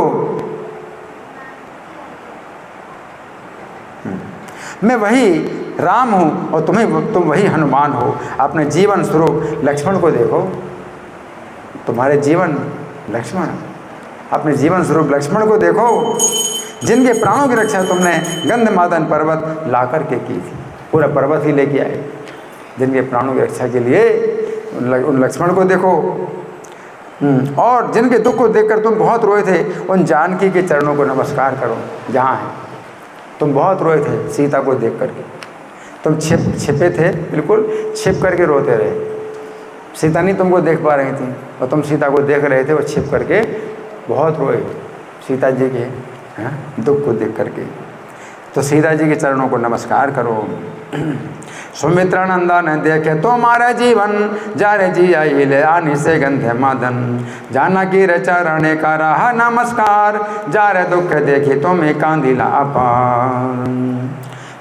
मैं वही राम हूँ और तुम वही हनुमान हो। अपने जीवन स्वरूप लक्ष्मण को देखो, तुम्हारे जीवन लक्ष्मण, अपने जीवन स्वरूप लक्ष्मण को देखो, जिनके प्राणों की रक्षा तुमने गंधमादन पर्वत ला करके की थी। पूरा पर्वत ही लेके आए जिनके प्राणों की रक्षा के लिए। उन लक्ष्मण को देखो। और जिनके दुख को देखकर तुम बहुत रोए थे, उन जानकी के चरणों को नमस्कार करो। जहाँ है तुम बहुत रोए थे सीता को देख करके, तुम छिपे थे, बिल्कुल छिप करके रोते रहे। सीता नहीं तुमको देख पा रही थी और तुम सीता को देख रहे थे और छिप करके बहुत रोए सीता जी के दुख को देख करके। तो सीता जी के चरणों को नमस्कार करो। सुमित्रा नंदन देखे तुम्हारे जीवन, जारे जी आई ले आनी से गंधे मादन। जानकी रे चरणे का रहा नमस्कार, जारे दुख देखी तुम्हें कांदिला अपार।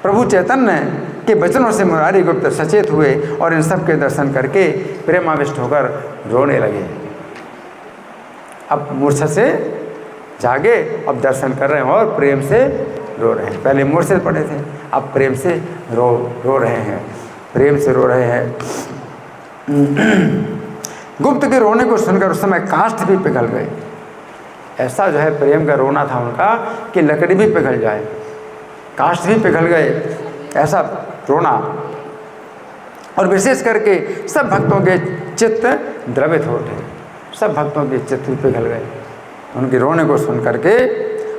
प्रभु चैतन्य के वचनों से मुरारी गुप्त सचेत हुए और इन सब के दर्शन करके प्रेमाविष्ट होकर रोने लगे। अब मूर्छा से जागे, अब दर्शन कर रहे हैं और प्रेम से रो रहे हैं। पहले मूर्छित पड़े थे, अब प्रेम से रो रहे हैं, प्रेम से रो रहे हैं। गुप्त के रोने को सुनकर उस समय काष्ठ भी पिघल गए। ऐसा जो है प्रेम का रोना था उनका कि लकड़ी भी पिघल जाए, काष्ठ भी पिघल गए, ऐसा रोना। और विशेष करके सब भक्तों के चित्त द्रवित हो उठे, सब भक्तों के चित्त भी पिघल गए उनके रोने को सुन करके।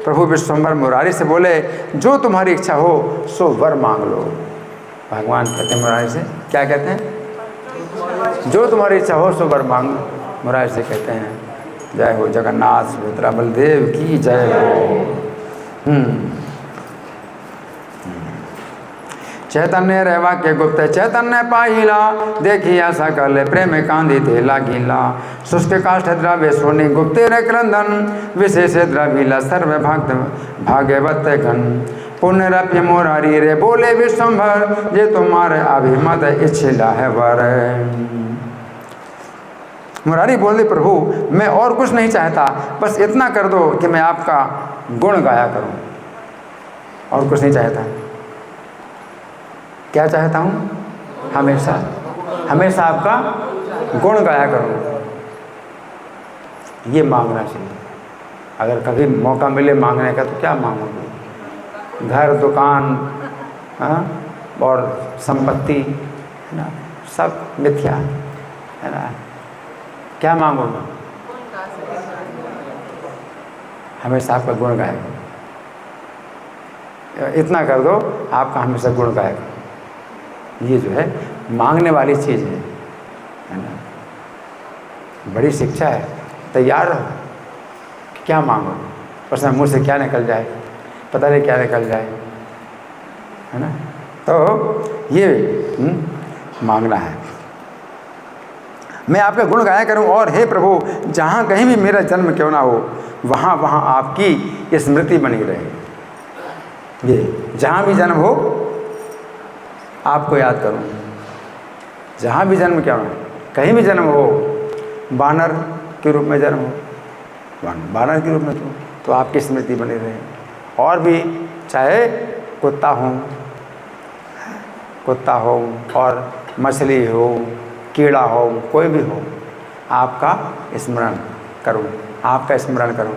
प्रभु विश्वम्भर मुरारी से बोले, जो तुम्हारी इच्छा हो सो वर मांग लो। भगवान कहते हैं मुरारी से, क्या कहते हैं? जो तुम्हारी इच्छा हो सो वर मांग लो। मुरारी से कहते हैं, जय हो जगन्नाथ सुभद्रा बलदेव की जय हो। चैतन्य रेवा के गुप्त चैतन्य पाहिला, देखिया सकल प्रेम कांदी थे लागिला। शुष्क काष्ठ द्रव्य सोने गुप्ते रे क्रंदन, विशेष द्रविला सर्व भक्त भाग्यवत घन। पुण्य रप्य मुरारी रे बोले विश्वम्भर, ये तुम्हारे अभिमत इच्छिला है वर। मुरारी बोले, प्रभु मैं और कुछ नहीं चाहता, बस इतना कर दो कि मैं आपका गुण गाया करूं, और कुछ नहीं चाहता। क्या चाहता हूँ? हमेशा हमेशा आपका गुण गाया करूँ। ये मांगना चाहिए। अगर कभी मौका मिले मांगने का तो क्या मांगोगे? घर, दुकान, हाँ, और संपत्ति, है ना, सब मिथ्या, है ना। क्या मांगोगे? हमेशा आपका गुण गाएगा। इतना कर दो, आपका हमेशा गुण गाएगा। ये जो है मांगने वाली चीज़ है ना। बड़ी शिक्षा है। तैयार रहो, क्या मांगो, बस मुँह से क्या निकल जाए, पता नहीं क्या निकल जाए, है ना। तो ये मांगना है। मैं आपका गुण गाया करूं और हे प्रभु, जहाँ कहीं भी मेरा जन्म क्यों ना हो, वहाँ वहाँ आपकी स्मृति बनी रहे। ये जहाँ भी जन्म हो आपको याद करूं। जहाँ भी जन्म क्यों ना, कहीं भी जन्म हो, बानर के रूप में जन्म हो, बानर के रूप में तो आपकी स्मृति बनी रहे। और भी चाहे कुत्ता हो और मछली हो, कीड़ा हो, कोई भी हो, आपका स्मरण करूं, आपका स्मरण करूं,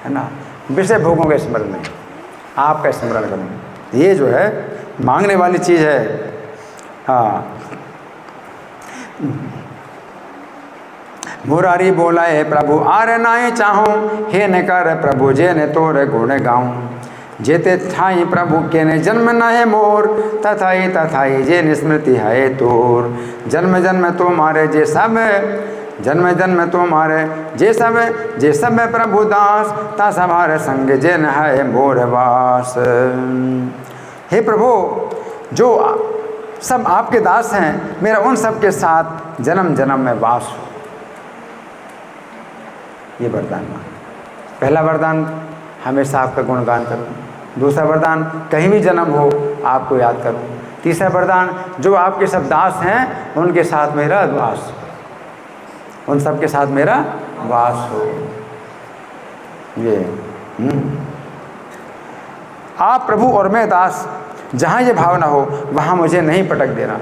है ना। विषय भोगों के स्मरण नहीं, आपका स्मरण करूं। ये जो है मांगने वाली चीज़ है। हाँ, मुरारी बोला है प्रभु आरे नाई चाहूँ, हे न कर प्रभु जे ने तोरे गुण गाऊँ। जेते ठाई प्रभु के ने जन्म न है मोर, तथाई जे निस्मृति है तोर। जन्म जन्म तो मारे जे सब, जन्म जन्म तो मारे जे सब प्रभु दास, ता सभारे संग जे न है मोर वास। हे प्रभु, जो सब आपके दास हैं, मेरा उन सब के साथ जन्म जन्म में वास हो। ये वरदान मांग। पहला वरदान, हमेशा आपका गुणगान करूं। दूसरा वरदान, कहीं भी जन्म हो आपको याद करूं। तीसरा वरदान, जो आपके सब दास हैं उनके साथ मेरा वास, उन सब के साथ मेरा वास हो। ये आप प्रभु और मैं दास, जहाँ ये भावना हो वहाँ मुझे नहीं पटक देना।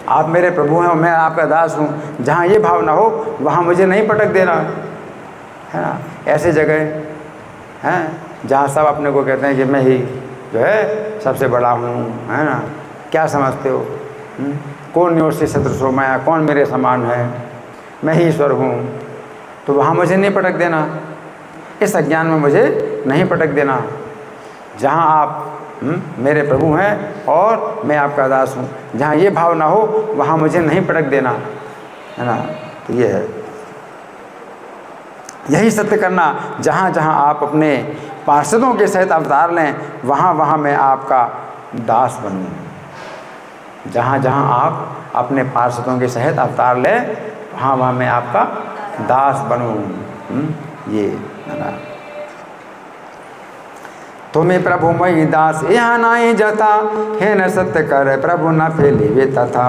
आप मेरे प्रभु हैं और मैं आपका दास हूँ, जहाँ ये भावना हो वहाँ मुझे नहीं पटक देना, है ना। ऐसे जगह हैं जहाँ सब अपने को कहते हैं कि मैं ही जो है सबसे बड़ा हूँ, है ना, क्या समझते हो, कौन योषि सदृशो मैं, कौन मेरे समान है, मैं ही ईश्वर हूँ। तो वहाँ मुझे नहीं पटक देना, इस अज्ञान में मुझे नहीं पटक देना। जहाँ आप मेरे प्रभु हैं और मैं आपका दास हूँ, जहाँ ये भाव ना हो वहाँ मुझे नहीं पटक देना, है ना। तो ये है, यही सत्य करना। जहाँ जहाँ आप अपने पार्षदों के सहित अवतार लें, वहाँ वहाँ मैं आपका दास बनूँ। जहाँ जहाँ आप अपने पार्षदों के सहित अवतार लें, वहाँ वहाँ मैं आपका दास बनूँ। ये है ना। तुम्हें प्रभु मई दास यहाँ नाई जथा, हे न सत्य कर प्रभु न फैलिवे तथा।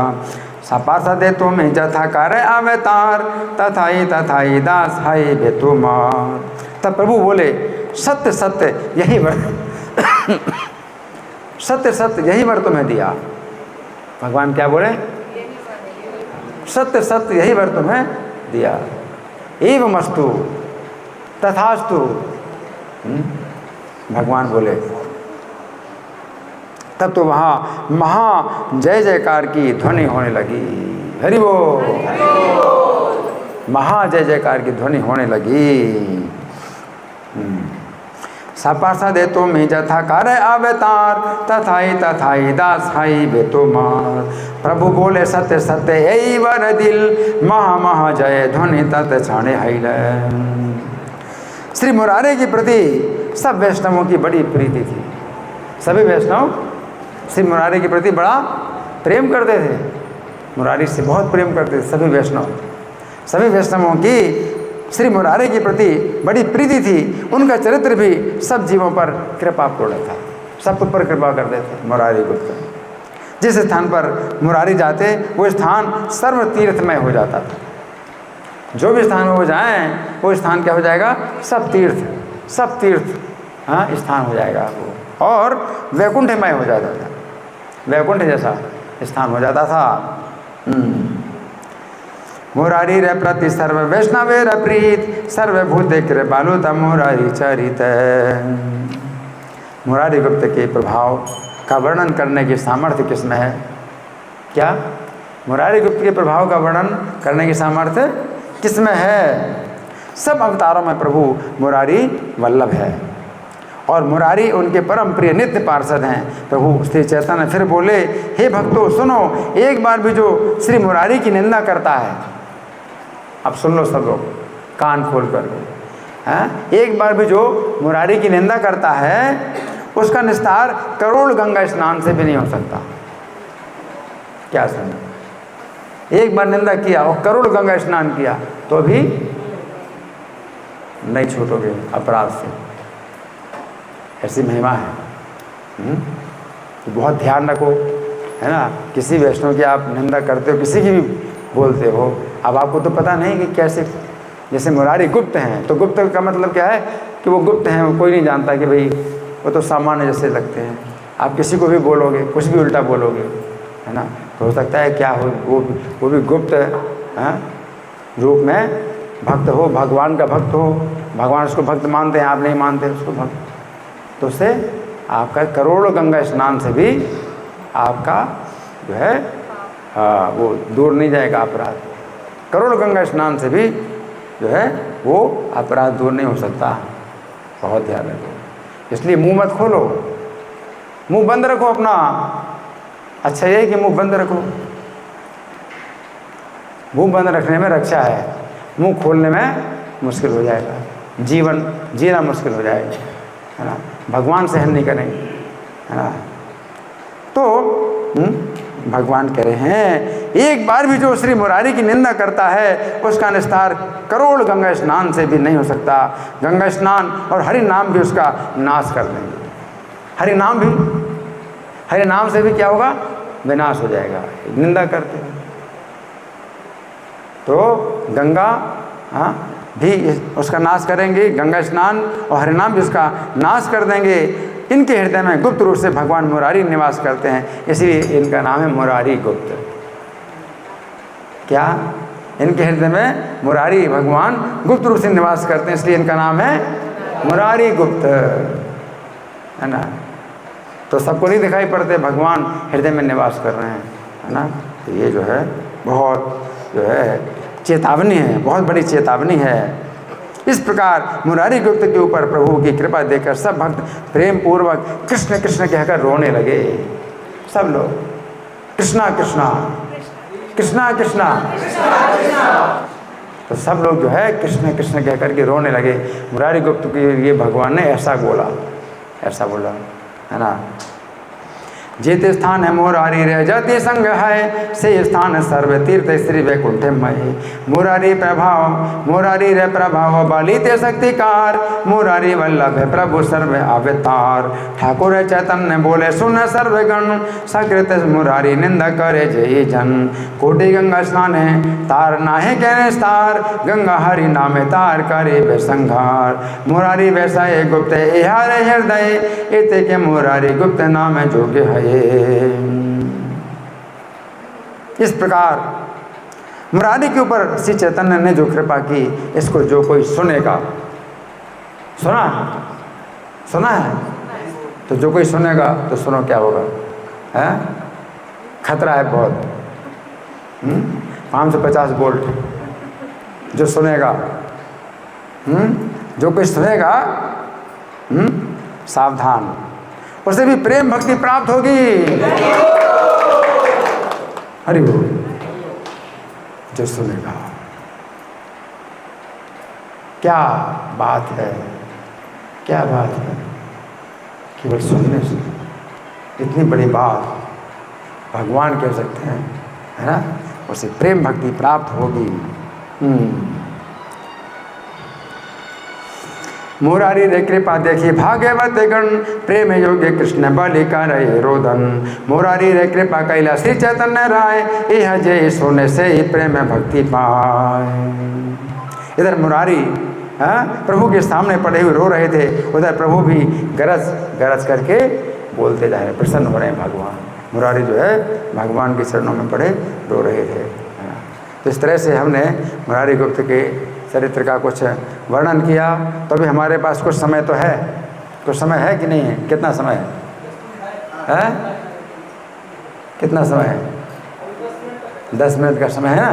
सपासा दे तुम्हें जथा कर अवतार, तथाई दास हाई बे तुमार। तब प्रभु बोले, सत्य सत्य यही वर सत्य सत्य यही वर तुम्हें दिया। भगवान क्या बोले? सत्य सत्य यही वर तुम्हें दिया। एवमस्तु तथास्तु, भगवान बोले। तब तो वहाँ महा जय जयकार की ध्वनि होने लगी। हरि बोल। महा जय जयकार की ध्वनि होने लगी। सपासा दे तुम ही जथा कर अवतार, तथाई दास हाई बे तुमार। प्रभु बोले सत्य सत्य यही वर दिल, महा महा जय ध्वनि तत् क्षण है। श्री मुरारी के प्रति सब वैष्णवों की बड़ी प्रीति थी। सभी वैष्णव श्री मुरारी के प्रति बड़ा प्रेम करते थे, मुरारी से बहुत प्रेम करते थे सभी वैष्णव। सभी वैष्णवों की श्री मुरारी के प्रति बड़ी प्रीति थी। उनका चरित्र भी सब जीवों पर कृपापूर्ण था, सब पर कृपा करते थे मुरारी गुप्त। जिस स्थान पर मुरारी जाते वो स्थान सर्व तीर्थमय हो जाता था। जो भी स्थान में वो जाएं वो स्थान क्या हो जाएगा? सब तीर्थ, हाँ, स्थान हो जाएगा वो, और वैकुंठमय हो जाता था। वैकुंठ जैसा स्थान हो जाता था। मुरारी रे प्रति सर्व वैष्णवे रे प्रीत सर्वभूते कृपालु तम मुरारी चरित। मुरारी गुप्त के प्रभाव का वर्णन करने की सामर्थ्य किसमें है? क्या मुरारी गुप्त के प्रभाव का वर्णन करने की सामर्थ्य किसमें है? सब अवतारों में प्रभु मुरारी वल्लभ है और मुरारी उनके परम प्रिय नित्य पार्षद हैं। प्रभु श्री चैतन्य फिर बोले, हे भक्तों सुनो, एक बार भी जो श्री मुरारी की निंदा करता है, अब सुन लो सब लोग कान खोल कर, एक बार भी जो मुरारी की निंदा करता है उसका निस्तार करोड़ गंगा स्नान से भी नहीं हो सकता। क्या सुना? एक बार निंदा किया और करोड़ गंगा स्नान किया तो भी नहीं छूटोगे अपराध से। ऐसी महिमा है। तो बहुत ध्यान रखो, है ना। किसी वैष्णव की आप निंदा करते हो, किसी की भी बोलते हो, अब आपको तो पता नहीं कि कैसे, जैसे मुरारी गुप्त हैं, तो गुप्त का मतलब क्या है कि वो गुप्त हैं, वो कोई नहीं जानता कि भाई वो तो सामान्य जैसे लगते हैं। आप किसी को भी बोलोगे, कुछ भी उल्टा बोलोगे, है ना, तो हो सकता है क्या हो, वो भी गुप्त रूप में भक्त हो, भगवान का भक्त हो, भगवान उसको भक्त मानते हैं, आप नहीं मानते उसको भक्त, तो उससे आपका करोड़ों गंगा स्नान से भी आपका जो है वो दूर नहीं जाएगा अपराध। करोड़ गंगा स्नान से भी जो है वो अपराध दूर नहीं हो सकता। बहुत ध्यान रखो, इसलिए मुंह मत खोलो, मुंह बंद रखो अपना। अच्छा ये है कि मुंह बंद रखो, मुंह बंद रखने में रक्षा है, मुंह खोलने में मुश्किल हो जाएगा, जीवन जीना मुश्किल हो जाएगा, है ना। भगवान सहन नहीं करेंगे, है ना। तो भगवान कह रहे हैं, एक बार भी जो श्री मुरारी की निंदा करता है उसका निस्तार करोड़ गंगा स्नान से भी नहीं हो सकता। गंगा स्नान और हरि नाम भी उसका नाश कर देंगे। हरि नाम से भी क्या होगा? विनाश हो जाएगा। निंदा करते हैं तो गंगा भी उसका नाश करेंगे, गंगा स्नान और हरिनाम भी उसका नाश कर देंगे। इनके हृदय में गुप्त रूप से भगवान मुरारी निवास करते हैं, इसलिए इनका नाम है मुरारी गुप्त। क्या? इनके हृदय में मुरारी भगवान गुप्त रूप से निवास करते हैं, इसलिए इनका नाम है मुरारी गुप्त, है ना। तो सबको नहीं दिखाई पड़ते, भगवान हृदय में निवास कर रहे हैं, है ना। तो ये जो है बहुत जो है चेतावनी है, बहुत बड़ी चेतावनी है। इस प्रकार मुरारी गुप्त के ऊपर प्रभु की कृपा देखकर सब भक्त प्रेम पूर्वक कृष्ण कृष्ण कहकर रोने लगे। सब लोग कृष्णा कृष्णा कृष्णा कृष्णा, तो सब लोग जो है कृष्ण कृष्ण कहकर के रोने लगे। मुरारी गुप्त के लिए भगवान ने ऐसा बोला, है ना। जेते स्थान है मुरारी रे जति संग है, से स्थान सर्व तीर्थ श्री वैकुंठ मय। मुरारी रे प्रभाव बाली ते शक्तिकार, मुरारी वल्लभ है प्रभु सर्व अवतार। ठाकुर चैतन्य बोले सुन सर्वगण, सकृत मुरारी निंदा करे जय जन। कोटि गंगा स्नान है तार नाहे कहने स्तार, गंगा हरि नामे तार करे वे संघार। मुरारी वैसा है गुप्त इहार हृदय, इते के मुरारी गुप्त नाम जोग्य है। इस प्रकार मुरारी के ऊपर श्री चैतन्य ने जो कृपा की, इसको जो कोई सुनेगा, सुना है, तो जो कोई सुनेगा तो सुनो क्या होगा, है खतरा है बहुत। 550 वोल्ट जो सुनेगा, जो कोई सुनेगा, सावधान, उसे भी प्रेम भक्ति प्राप्त होगी। हरि बोल। जो सुनेगा, क्या बात है, क्या बात है, केवल सुनने से इतनी बड़ी बात भगवान कह सकते हैं, है ना। उसे प्रेम भक्ति प्राप्त होगी। मुरारी रे कृपा देखी भागवत गण, प्रेम योग्य कृष्ण बलि करे रोदन। मुरारी रे कृपा कैला श्री चैतन्य राय, यह जय सोने से ही प्रेम भक्ति पाए। इधर मुरारी प्रभु के सामने पड़े हुए रो रहे थे, उधर प्रभु भी गरज करके बोलते जा रहे, प्रसन्न हो रहे हैं भगवान। मुरारी जो है भगवान के चरणों में पड़े रो रहे थे। तो इस तरह से हमने मुरारी गुप्त के चरित्र का कुछ वर्णन किया। तो अभी हमारे पास कुछ समय तो है, कुछ समय है कि नहीं है? कितना समय है? कितना समय है? 10 मिनट का समय है ना।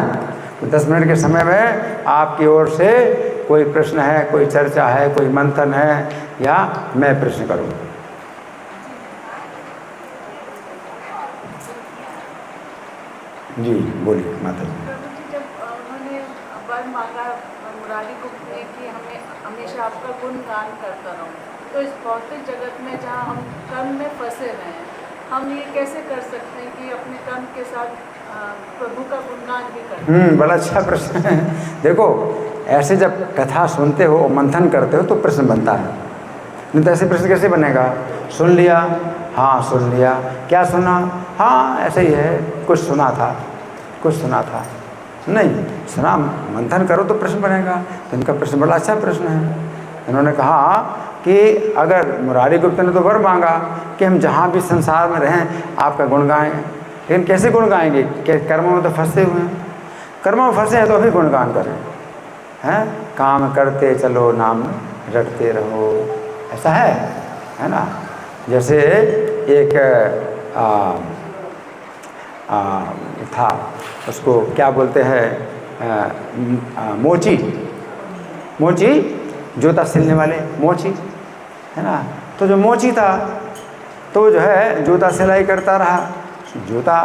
तो 10 मिनट के समय में आपकी ओर से कोई प्रश्न है, कोई चर्चा है, कोई मंथन है, या मैं प्रश्न करूं? जी बोलिए माता जी। जब उन्होंने वर मांगा मुरारी गुप्त ने कि हमें हमेशा आपका गुणगान करता रहूं, तो इस भौतिक जगत में जहाँ हम कर्म में फंसे हुए हैं, हम ये कैसे कर सकते हैं कि अपने कर्म के साथ प्रभु का गुणगान भी करें? बड़ा अच्छा प्रश्न है। देखो, ऐसे जब कथा सुनते हो, मंथन करते हो, तो प्रश्न बनता है। नहीं तो ऐसे प्रश्न कैसे बनेगा? सुन लिया, हाँ सुन लिया, क्या सुना? हाँ ऐसे ही है, कुछ सुना था, कुछ सुना था। नहीं सुना, मंथन करो तो प्रश्न बनेगा। तो इनका प्रश्न बड़ा अच्छा प्रश्न है। इन्होंने कहा कि अगर मुरारी गुप्त ने तो वर मांगा कि हम जहाँ भी संसार में रहें आपका गुण गाएं, लेकिन कैसे गुण गाएंगे? कर्मों में तो फंसे हुए हैं, कर्मों में फंसे हैं तो अभी गुणगान करें, हैं? काम करते चलो नाम रटते रहो, ऐसा है ना। जैसे एक था, उसको क्या बोलते हैं, मोची, मोची जूता सिलने वाले मोची, है ना। तो जो मोची था तो जो है जूता सिलाई करता रहा, जूता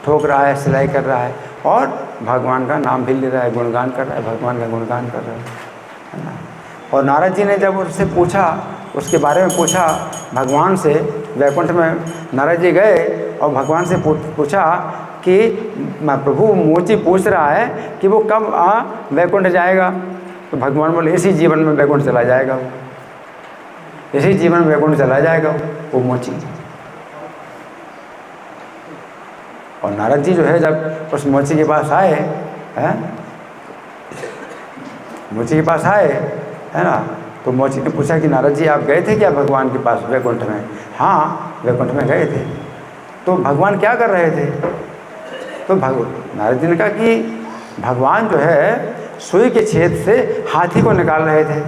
ठोक रहा है, सिलाई कर रहा है, और भगवान का नाम भी ले रहा है, गुणगान कर रहा है, भगवान का गुणगान कर रहा है ना। और नारद जी ने जब उससे पूछा, उसके बारे में पूछा भगवान से, वैकुंठ में नारद जी गए और भगवान से पूछा कि प्रभु मोची पूछ रहा है कि वो कब वैकुंठ जाएगा। तो भगवान बोले इसी जीवन में वैकुंठ चला जाएगा, वो इसी जीवन में वैकुंठ चला जाएगा वो मोची। और नारद जी जो है जब उस मोची के पास आए, हैं, मोची के पास आए, है ना, तो मोची ने पूछा कि नारद जी आप गए थे क्या भगवान के पास वैकुंठ में? हाँ वैकुंठ में गए थे। तो भगवान क्या कर रहे थे? तो नारद जी ने कहा कि भगवान जो है सुई के छेद से हाथी को निकाल रहे थे।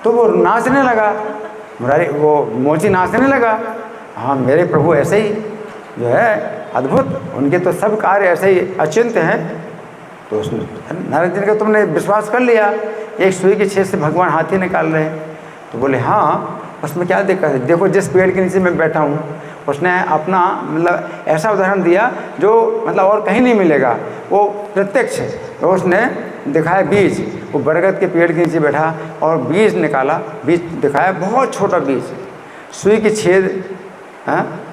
तो वो नाचने लगा, मुरारी वो मोची नाचने लगा। हाँ मेरे प्रभु ऐसे ही जो है अद्भुत, उनके तो सब कार्य ऐसे ही अचिंत्य हैं। तो उसने नारद जी ने कहा तुमने विश्वास कर लिया, एक सुई के छेद से भगवान हाथी निकाल रहे हैं? तो बोले हाँ, उसमें क्या दिक्कत है? देखो जिस पेड़ के नीचे मैं बैठा हूँ, उसने अपना मतलब ऐसा उदाहरण दिया जो मतलब और कहीं नहीं मिलेगा, वो प्रत्यक्ष है। तो उसने दिखाया बीज, वो बरगद के पेड़ के नीचे बैठा और बीज निकाला, बीज दिखाया, बहुत छोटा बीज, सुई के छेद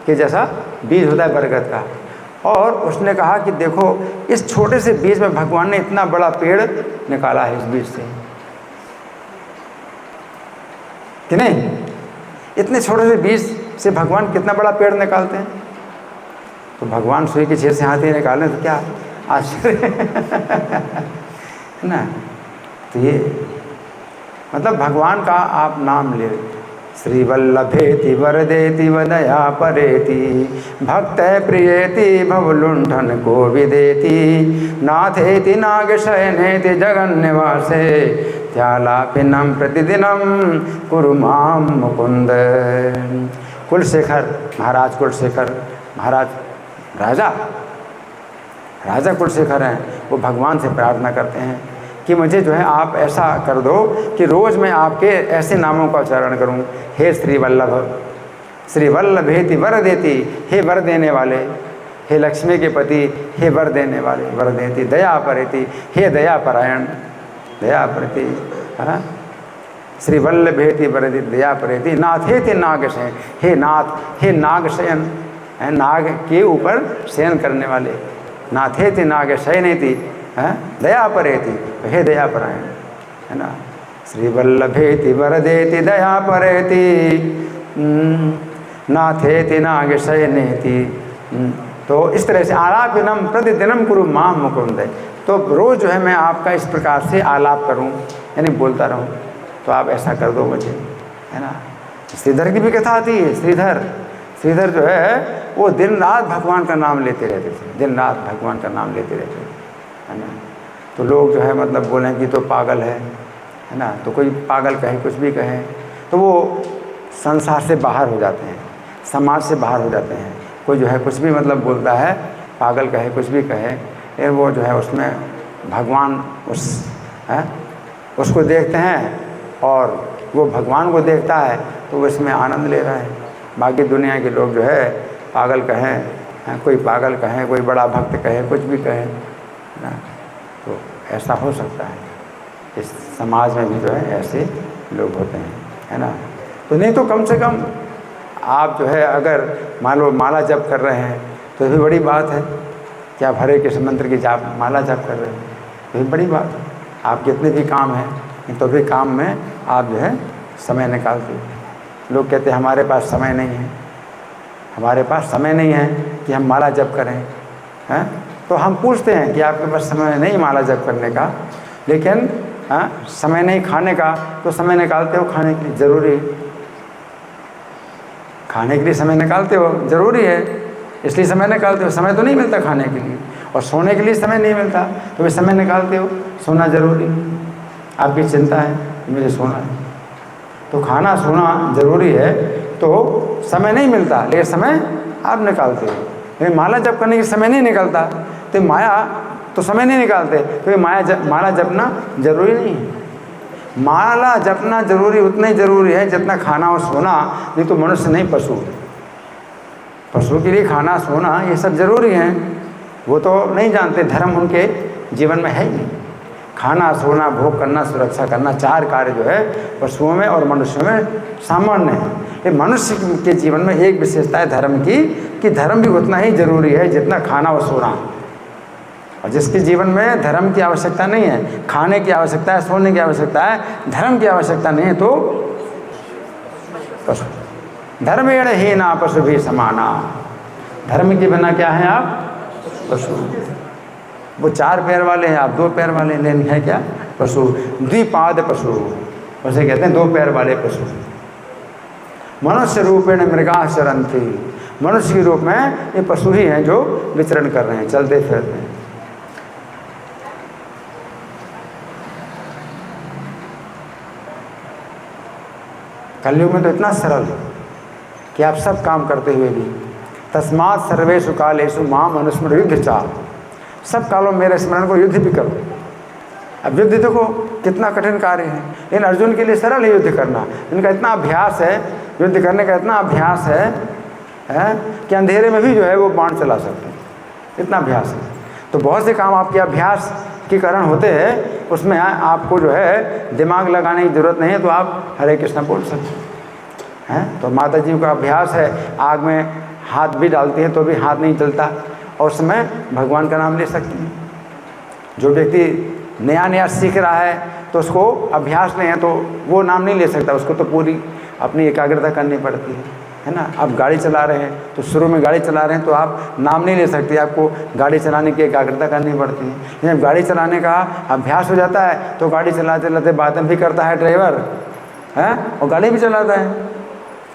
के जैसा बीज होता है बरगद का। और उसने कहा कि देखो इस छोटे से बीज में भगवान ने इतना बड़ा पेड़ निकाला है इस बीज से, कि नहीं? इतने छोटे से बीज से भगवान कितना बड़ा पेड़ निकालते हैं। तो भगवान सुई के छेद से हाथी निकालें तो क्या आश्चर्य है ना। तो ये मतलब भगवान का आप नाम ले, श्री वल्लभेति वरदेति वदया परेति भक्त प्रियेति भवलुंठन को विदेति नाथेति नागशयनेति जगन्निवासे त्यालापिनम प्रतिदिनम कुरु माम मुकुंद। कुलशेखर महाराज, कुलशेखर महाराज राजा कुलशेखर हैं, वो भगवान से प्रार्थना करते हैं कि मुझे जो है आप ऐसा कर दो कि रोज़ मैं आपके ऐसे नामों का उच्चारण करूं, हे श्री वल्लभ, श्री वल्लभेति वर देती, हे वर देने वाले, हे लक्ष्मी के पति, हे वर देने वाले, वर देती, दया परेति, हे दया परायण, दया प्रति, श्री वल्लभेति वर देती दया परेति नाथेति नागशयन, हे नाथ, हे नागशयन, नाग के ऊपर शयन करने वाले, नाथेति नागशयनेति दया परेति, हे दया परायण, है ना। श्री वल्लभेति वरदेति दया परेति नाथेति नागशयनेति। तो इस तरह से आलापिनम प्रतिदिनम कुरु माम मुकुंद। तो रोज़ जो है मैं आपका इस प्रकार से आलाप करूं, यानी बोलता रहूं, तो आप ऐसा कर दो मुझे, है ना। श्रीधर की भी कथा आती है, श्रीधर, श्रीधर जो है वो दिन रात भगवान का नाम लेते रहते थे, दिन रात भगवान का नाम लेते रहते थे, है ना। तो लोग जो है मतलब बोलें कि तो पागल है ना, तो कोई पागल कहे, कुछ भी कहे, तो वो संसार से बाहर हो जाते हैं, समाज से बाहर हो जाते हैं। कोई जो है कुछ भी मतलब बोलता है, पागल कहे, कुछ भी कहे, फिर वो जो है उसमें भगवान उसको देखते हैं और वो भगवान को देखता है तो वो इसमें आनंद ले रहा है। बाकी दुनिया के लोग जो है पागल कहें, कोई पागल कहें, कोई बड़ा भक्त कहे, कुछ भी कहे ना, तो ऐसा हो सकता है। इस समाज में भी जो है ऐसे लोग होते हैं, है ना। तो नहीं तो कम से कम आप जो है अगर मान लो माला जप कर रहे हैं तो ये भी बड़ी बात है कि आप हरे कृष्ण मंत्र की जाप माला जप कर रहे हैं, तो ये बड़ी बात है। आप कितने भी काम हैं तो भी काम में आप जो है समय निकालते हो। लोग कहते हैं हमारे पास समय नहीं है, हमारे पास समय नहीं है कि हम माला जप करें, हैं। तो हम पूछते हैं कि आपके पास समय नहीं माला जप करने का, लेकिन समय नहीं खाने का, तो समय निकालते हो खाने के लिए, ज़रूरी है। खाने के लिए समय निकालते हो, ज़रूरी है, इसलिए समय निकालते हो। समय तो नहीं मिलता खाने के लिए, और सोने के लिए समय नहीं मिलता, तो वे समय निकालते हो। सोना ज़रूरी, आपकी चिंता है मुझे सोना है, तो खाना सोना ज़रूरी है, तो समय नहीं मिलता, लेकिन समय आप निकालते हो। लेकिन माला जप करने के समय नहीं निकलता, तो माया तो समय नहीं निकालते, क्योंकि माला जपना ज़रूरी नहीं है। माला जपना ज़रूरी उतना ही ज़रूरी है जितना खाना और सोना, नहीं तो मनुष्य नहीं, पशु के लिए खाना सोना ये सब ज़रूरी हैं, वो तो नहीं जानते, धर्म उनके जीवन में है ही नहीं। खाना सोना भोग करना सुरक्षा करना 4 कार्य जो है पशुओं में और मनुष्यों में सामान्य है। ये मनुष्य के जीवन में एक विशेषता है धर्म की, कि धर्म भी उतना ही ज़रूरी है जितना खाना और सोना। और जिसके जीवन में धर्म की आवश्यकता नहीं है, खाने की आवश्यकता है, सोने की आवश्यकता है, धर्म की आवश्यकता नहीं है, तो पशु। धर्मेण हीना पशु भी समाना, धर्म के बिना क्या है आप? पशु। वो 4 पैर वाले हैं, आप 2 पैर वाले, लेन है क्या? पशु। द्विपाद पशु, उसे कहते हैं 2 पैर वाले पशु। मनुष्य रूपेण मृगा चरन्ति, मनुष्य के रूप में ये पशु ही हैं जो विचरण कर रहे हैं, चलते फिरते हैं। कलयुग में तो इतना सरल है कि आप सब काम करते हुए भी, तस्मात् सर्वेषु कालेषु माम अनुस्मर युद्ध चाह, सब कालों में मेरे स्मरण को, युद्ध भी करो। अब युद्ध देखो कितना कठिन कार्य है, लेकिन अर्जुन के लिए सरल है युद्ध करना। इनका इतना अभ्यास है, युद्ध करने का इतना अभ्यास है कि अंधेरे में भी जो है वो बाण चला सकते हैं, इतना अभ्यास है। तो बहुत से काम आपके अभ्यास के कारण होते हैं, उसमें आपको जो है दिमाग लगाने की ज़रूरत नहीं है, तो आप हरे कृष्ण बोल सकते हैं। तो माता जी का अभ्यास है, आग में हाथ भी डालती हैं तो भी हाथ नहीं चलता, और उस समय भगवान का नाम ले सकती हैं। जो व्यक्ति नया नया सीख रहा है तो उसको अभ्यास नहीं है तो वो नाम नहीं ले सकता, उसको तो पूरी अपनी एकाग्रता करनी पड़ती है ना। आप गाड़ी चला रहे हैं तो शुरू में गाड़ी चला रहे हैं तो आप नाम नहीं ले सकते, आपको गाड़ी चलाने की एकाग्रता करनी पड़ती है। जब गाड़ी चलाने का अभ्यास हो जाता है तो गाड़ी चलाते चलाते बातें भी करता है ड्राइवर, और गाड़ी भी चलाता है,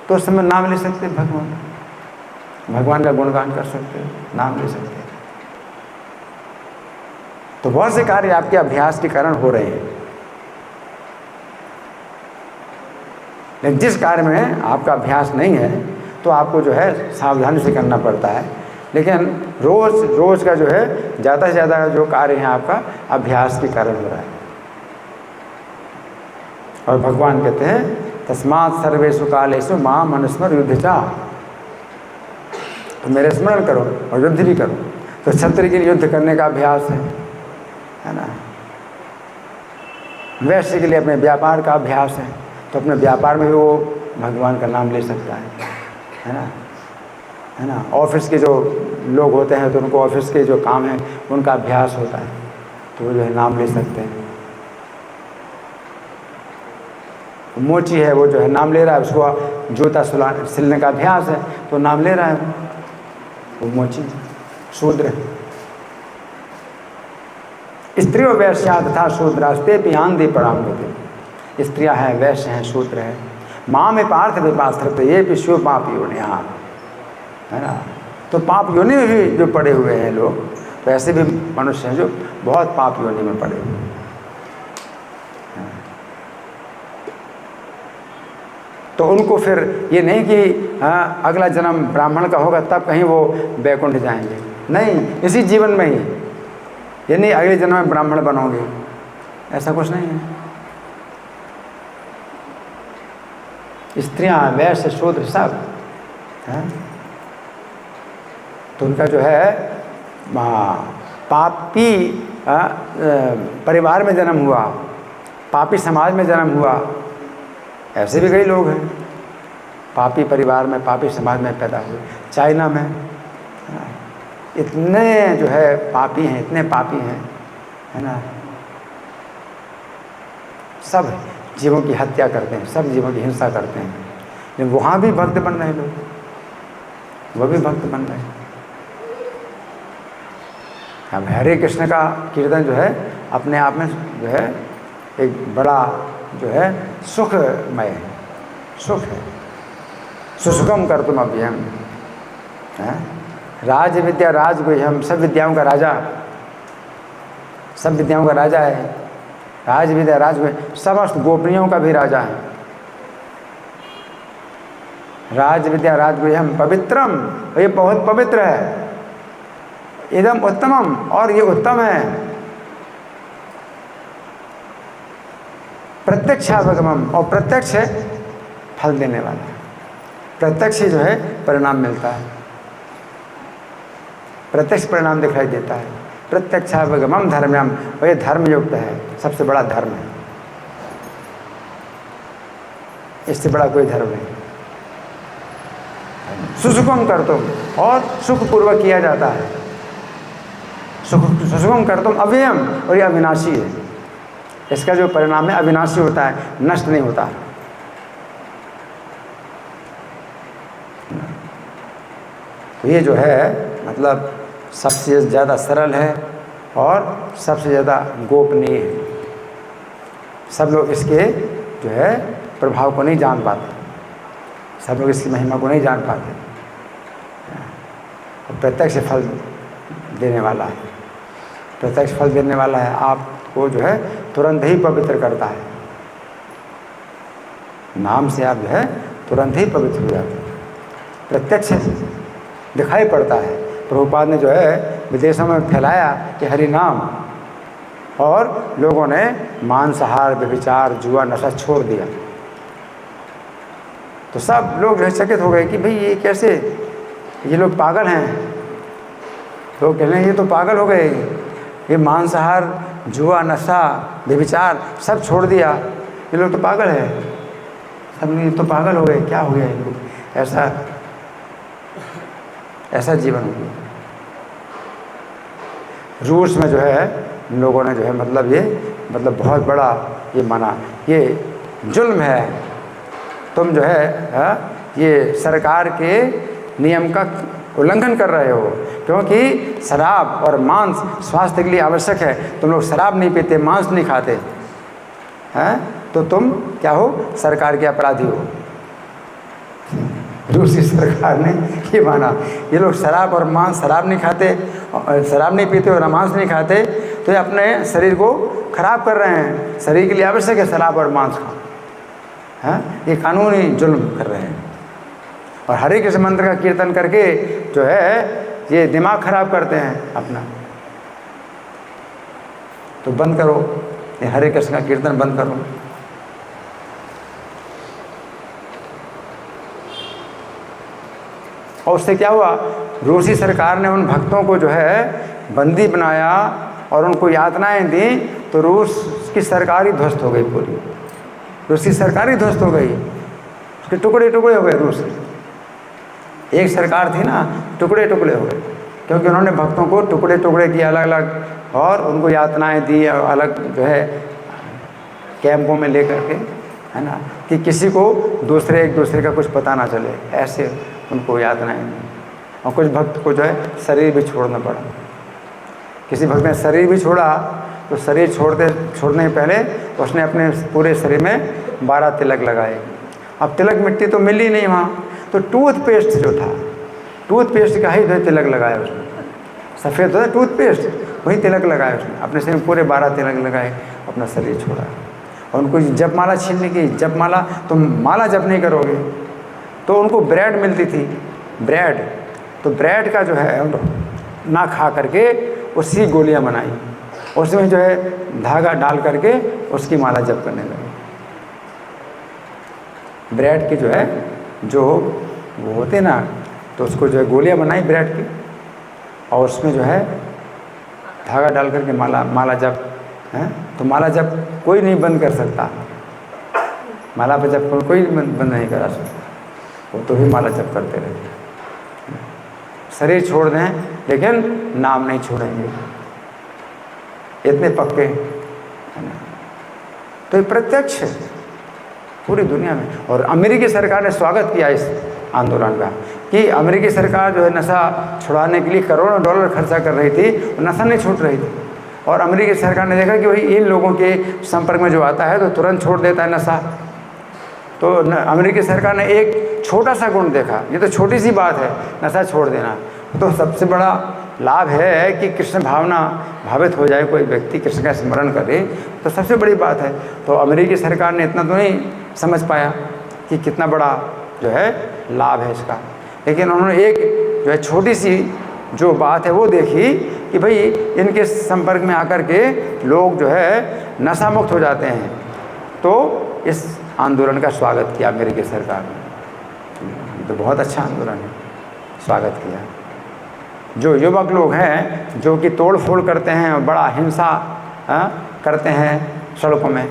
तो उस समय नाम ले सकते हैं, भगवान का गुणगान कर सकते हैं, नाम ले सकते हैं। तो बहुत से कार्य आपके अभ्यास के कारण हो रहे हैं, लेकिन जिस कार्य में आपका अभ्यास नहीं है तो आपको जो है सावधानी से करना पड़ता है। लेकिन रोज का जो है ज़्यादा से ज़्यादा जो कार्य है आपका अभ्यास के कारण हो रहा है। और भगवान कहते हैं तस्मात् सर्वेषु कालेषु माम अनुस्मर युद्ध चाह, तो मेरे स्मरण करो और युद्ध भी करो। तो क्षत्रिय के लिए युद्ध करने का अभ्यास है ना। वैश्य के लिए अपने व्यापार का अभ्यास है, तो अपने व्यापार में भी वो भगवान का नाम ले सकता है ना। ऑफिस के जो लोग होते हैं तो उनको ऑफिस के जो काम है उनका अभ्यास होता है, तो वो जो है नाम ले सकते हैं। मोची है, वो जो है नाम ले रहा है, उसको जूता सिलने का अभ्यास है तो नाम ले रहा है वो मोची। शूद्र स्त्रियों वैश्या तथा शूद्रास्ते पियांदे पराम होते, स्त्रियाँ हैं, वैश्य हैं, शूद्र हैं। माँ में पार्थ विपास्त्र ये विश्व पापी होने, है ना। तो पाप योनि में भी जो पड़े हुए हैं लोग, तो ऐसे भी मनुष्य हैं जो बहुत पाप योनि में पड़े हुए हैं। तो उनको फिर ये नहीं कि हाँ अगला जन्म ब्राह्मण का होगा तब कहीं वो वैकुंठ जाएंगे, नहीं, इसी जीवन में ही, ये नहीं अगले जन्म में ब्राह्मण बनोगे, ऐसा कुछ नहीं है। स्त्रियां, वैश्य, शूद्र सब है। तो उनका जो है पापी परिवार में जन्म हुआ, पापी समाज में जन्म हुआ, ऐसे भी कई लोग हैं पापी परिवार में, पापी समाज में पैदा हुए। चाइना में इतने जो है पापी हैं, इतने पापी हैं, है ना। सब जीवों की हत्या करते हैं, सब जीवों की हिंसा करते हैं, लेकिन वहाँ भी भक्त बन रहे लोग, वह भी भक्त बन रहे हैं। अब हरे कृष्ण का कीर्तन जो है अपने आप में जो है एक बड़ा जो है सुखमय है, सुख है। सुसुखम कर तुम अभ्यम, राज विद्या राज गुह्यम, सब विद्याओं का राजा, सब विद्याओं का राजा है। राज विद्या राज गुह्यम, समस्त गोपनियों का भी राजा है। राज विद्या राज गुह्यम पवित्रम, ये बहुत पवित्र है। इदम उत्तमम, और ये उत्तम है। प्रत्यक्षावगमम, और प्रत्यक्ष है फल देने वाला, प्रत्यक्ष ही जो है परिणाम मिलता है, प्रत्यक्ष परिणाम दिखाई देता है। प्रत्यक्षावगमम धर्म्यम, और ये धर्मयुक्त है, सबसे बड़ा धर्म है, इससे बड़ा कोई धर्म नहीं। सुसुखम कर तुम, और सुखपूर्वक किया जाता है। सुसुखम कर तुम अव्ययम, और ये अविनाशी है, इसका जो परिणाम है अविनाशी होता है, नष्ट नहीं होता। तो ये जो है मतलब सबसे ज़्यादा सरल है और सबसे ज़्यादा गोपनीय है। सब लोग इसके जो है प्रभाव को नहीं जान पाते, सब लोग इसकी महिमा को नहीं जान पाते। प्रत्यक्ष फल देने वाला है, प्रत्यक्ष फल देने वाला है, आपको जो है तुरंत ही पवित्र करता है। नाम से आप जो है तुरंत ही पवित्र हो जाते हैं, प्रत्यक्ष दिखाई पड़ता है। प्रभुपाद ने जो है विदेशों में फैलाया कि हरि नाम, और लोगों ने मांसाहार, व्यभिचार, जुआ, नशा छोड़ दिया। तो सब लोग चकित हो गए कि भाई ये कैसे, ये लोग पागल हैं। लोग कह रहे हैं ये तो पागल हो गए, ये मांसाहार, जुआ, नशा, व्यभिचार सब छोड़ दिया, ये लोग तो पागल है, सब ये तो पागल हो गए, क्या हो गया ये लोग, ऐसा जीवन हो गया। रूस में जो है लोगों ने जो है मतलब ये बहुत बड़ा ये माना, ये जुल्म है, तुम जो है ये सरकार के नियम का उल्लंघन कर रहे हो, क्योंकि शराब और मांस स्वास्थ्य के लिए आवश्यक है। तुम लोग शराब नहीं पीते, मांस नहीं खाते हैं, तो तुम क्या हो, सरकार के अपराधी हो। रूसी सरकार ने ये माना, ये लोग शराब और मांस, शराब नहीं खाते, शराब नहीं पीते और मांस नहीं खाते, तो ये अपने शरीर को खराब कर रहे हैं। शरीर के लिए आवश्यक है शराब और मांस खाना, हैं, ये कानूनी जुल्म कर रहे हैं। और हरे कृष्ण मंत्र का कीर्तन करके जो है ये दिमाग खराब करते हैं अपना। तो बंद करो, ये हरे कृष्ण का कीर्तन बंद करो। और उससे क्या हुआ, रूसी सरकार ने उन भक्तों को जो है बंदी बनाया और उनको यातनाएं दी, तो रूस की सरकार ही ध्वस्त हो गई, पूरी रूस की सरकार ही ध्वस्त हो गई, उसके टुकड़े टुकड़े हो गए। रूस एक सरकार थी ना, टुकड़े टुकड़े हो गए, क्योंकि उन्होंने भक्तों को टुकड़े टुकड़े किए अलग अलग, और उनको यातनाएं दी अलग जो है कैंपों में लेकर के, है ना, कि किसी को एक दूसरे का कुछ पता ना चले, ऐसे उनको यातनाएं दी। और कुछ भक्त को जो है शरीर भी छोड़ना पड़ा। किसी भक्त ने शरीर भी छोड़ा, तो शरीर छोड़ने के पहले उसने अपने पूरे शरीर में 12 तिलक लगाए। अब तिलक मिट्टी तो मिली नहीं वहाँ, तो टूथपेस्ट जो था, टूथपेस्ट का ही जो तिलक लगाया उसने, सफ़ेद होता है टूथपेस्ट, वही तिलक लगाया उसने, अपने शरीर में पूरे 12 तिलक लगाए, अपना शरीर छोड़ा। और उनको जपमाला छीनने की, जपमाला तुम माला जप नहीं करोगे। तो उनको ब्रेड मिलती थी, ब्रेड, तो ब्रेड का जो है ना खा करके उसकी गोलियां बनाई, उसमें जो है धागा डाल करके उसकी माला जप करने लगे। ब्रेड की जो है जो वो होते ना, तो उसको जो है गोलियां बनाई ब्रेड की, और उसमें जो है धागा डाल करके माला जप है। तो माला जप कोई नहीं बंद कर सकता, माला पे जप कोई बंद नहीं करा सकता, वो तो भी माला जप करते रहे। शरीर छोड़ दें लेकिन नाम नहीं छोड़ेंगे, इतने पक्के है ना। तो ये प्रत्यक्ष है पूरी दुनिया में। और अमेरिकी सरकार ने स्वागत किया इस आंदोलन का, कि अमेरिकी सरकार जो है नशा छुड़ाने के लिए करोड़ों डॉलर खर्चा कर रही थी, नशा नहीं छूट रही थी। और अमेरिकी सरकार ने देखा कि भाई इन लोगों के संपर्क में जो आता है तो तुरंत छोड़ देता है नशा। तो अमेरिकी सरकार ने एक छोटा सा गुण देखा, ये तो छोटी सी बात है नशा छोड़ देना, तो सबसे बड़ा लाभ है कि कृष्ण भावना भावित हो जाए, कोई व्यक्ति कृष्ण का स्मरण करे, तो सबसे बड़ी बात है। तो अमेरिकी सरकार ने इतना तो नहीं समझ पाया कि कितना बड़ा जो है लाभ है इसका, लेकिन उन्होंने एक जो है छोटी सी जो बात है वो देखी कि भाई इनके संपर्क में आकर के लोग जो है नशा मुक्त हो जाते हैं, तो इस आंदोलन का स्वागत किया अमेरिकी सरकार ने। तो बहुत अच्छा आंदोलन है, स्वागत किया। जो युवक लोग हैं जो कि तोड़ फोड़ करते हैं और बड़ा हिंसा करते हैं सड़कों में,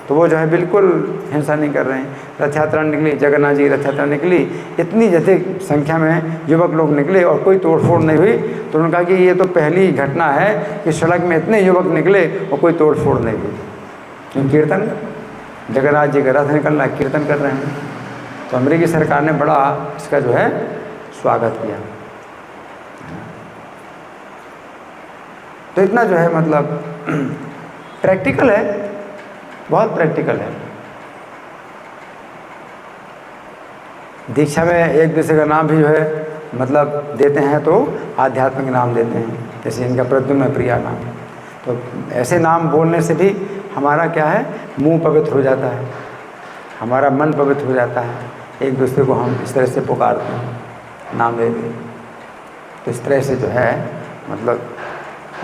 तो वो जो है बिल्कुल हिंसा नहीं कर रहे हैं। रथ यात्रा निकली, जगन्नाथ जी रथ यात्रा निकली, इतनी अधिक संख्या में युवक लोग निकले और कोई तोड़ फोड़ नहीं हुई। तो उन्होंने कहा कि ये तो पहली घटना है कि सड़क में इतने युवक निकले और कोई तोड़ फोड़ नहीं हुई। क्यों? कीर्तन, जगन्नाथ जी का रथ निकल रहा है, कीर्तन कर रहे हैं। तो अमेरिकी सरकार ने बड़ा इसका जो है स्वागत किया। तो इतना जो है मतलब प्रैक्टिकल है, बहुत प्रैक्टिकल है। दीक्षा में एक दूसरे का नाम भी जो है मतलब देते हैं तो आध्यात्मिक नाम देते हैं, जैसे इनका प्रद्युम्न प्रिया नाम। तो ऐसे नाम बोलने से भी हमारा क्या है, मुंह पवित्र हो जाता है, हमारा मन पवित्र हो जाता है। एक दूसरे को हम इस तरह से पुकारते हैं, नाम लेते हैं। तो इस तरह से जो है मतलब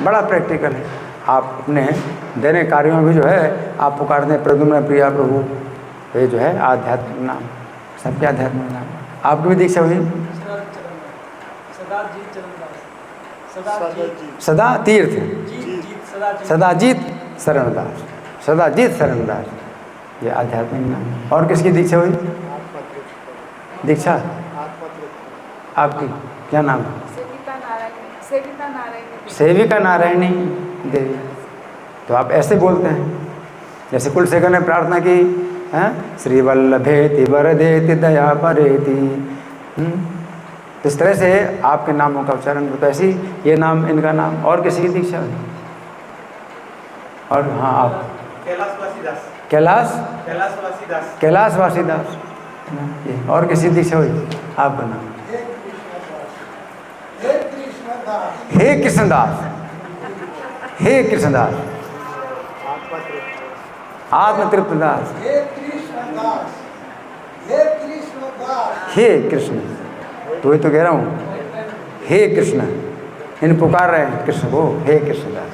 बड़ा प्रैक्टिकल है। आप अपने दैनिक कार्यों में भी जो है आप पुकारते हैं प्रद्युम्न प्रिया प्रभु, ये जो है आध्यात्मिक नाम, सबके आध्यात्मिक नाम। आपकी भी दीक्षा हुई? सदा तीर्थ, सदाजीत शरणदास, सदाजीत शरणदास, ये आध्यात्मिक नाम। और किसकी दीक्षा हुई? दीक्षा आपकी क्या नाम है? सेविका नारायणी देवी। तो आप ऐसे बोलते हैं जैसे कुलशेखर ने प्रार्थना की, हैं श्री वल्लभेति वरदेति दया परेति। इस तरह से आपके नामों का उच्चारण होता है। ऐसी ये नाम, इनका नाम। और किसी की दीक्षा हुई? और हाँ आप कैलाशवासी दास। और किसी दीक्षा हुई? आपका नाम? हे कृष्णदास, हे कृष्णदास, आत्मतृप्त दास, हे कृष्ण। तो वही तो कह रहा हूँ, हे कृष्ण, इन पुकार रहे हैं कृष्ण को, हे कृष्णदास।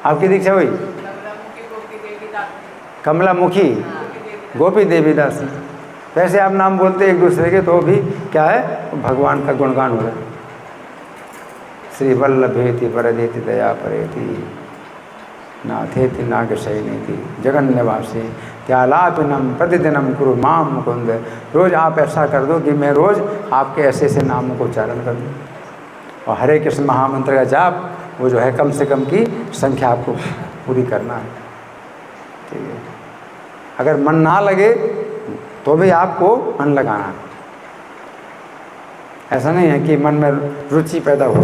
आपकी दीक्षा हुई? कमलामुखी गोपी देवी दास। वैसे आप नाम बोलते एक दूसरे के तो भी क्या है, भगवान का गुणगान हो रहा है। श्री वल्लभेति वरदेति दया परेति नाथेति नागशयनेति जगन्निवासी त्यालापिनम प्रतिदिनम कुरु माम मुकुंद। रोज़ आप ऐसा कर दो कि मैं रोज़ आपके ऐसे ऐसे नामों को उच्चारण कर दूँ। और हरे कृष्ण महामंत्र का जाप वो जो है कम से कम की संख्या आपको पूरी करना है, ठीक है। अगर मन ना लगे तो भी आपको मन लगाना। ऐसा नहीं है कि मन में रुचि पैदा हो,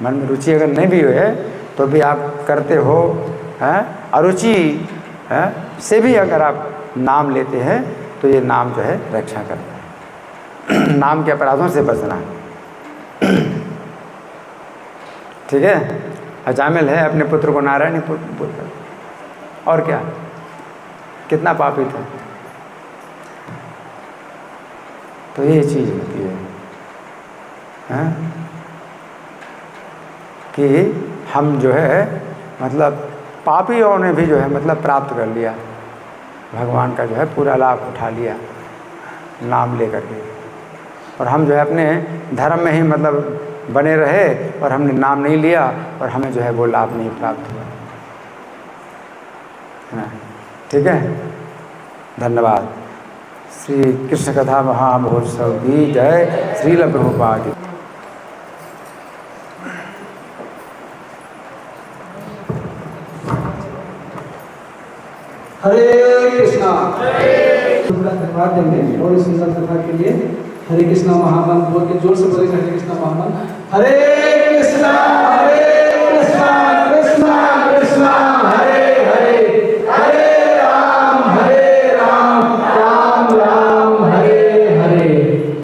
मन में रुचि अगर नहीं भी है तो भी आप करते हो, हैं अरुचि है से भी अगर आप नाम लेते हैं तो ये नाम जो है रक्षा करता है। नाम के अपराधों से बचना है। ठीक है, अजामिल है अपने पुत्र को नारायण ही पुत्र बोलता, और क्या, कितना पापी था। तो ये चीज़ होती है, हैं? कि हम जो है मतलब पापियों ने भी जो है मतलब प्राप्त कर लिया, भगवान का जो है पूरा लाभ उठा लिया नाम लेकर के, और हम जो है अपने धर्म में ही मतलब बने रहे और हमने नाम नहीं लिया और हमें जो है वो लाभ नहीं प्राप्त हुआ, है ना। ठीक है, धन्यवाद। श्री कृष्ण कथा महामहोत्सव की जय। श्रील प्रभुपाद की। हरे कृष्णा। धन्यवाद देंगे और इस सुंदर कथा के लिए हरे कृष्णा महामंत्र बोल के जोर से बोलेंगे, हरे कृष्णा महामंत्र। हरे कृष्णा हरे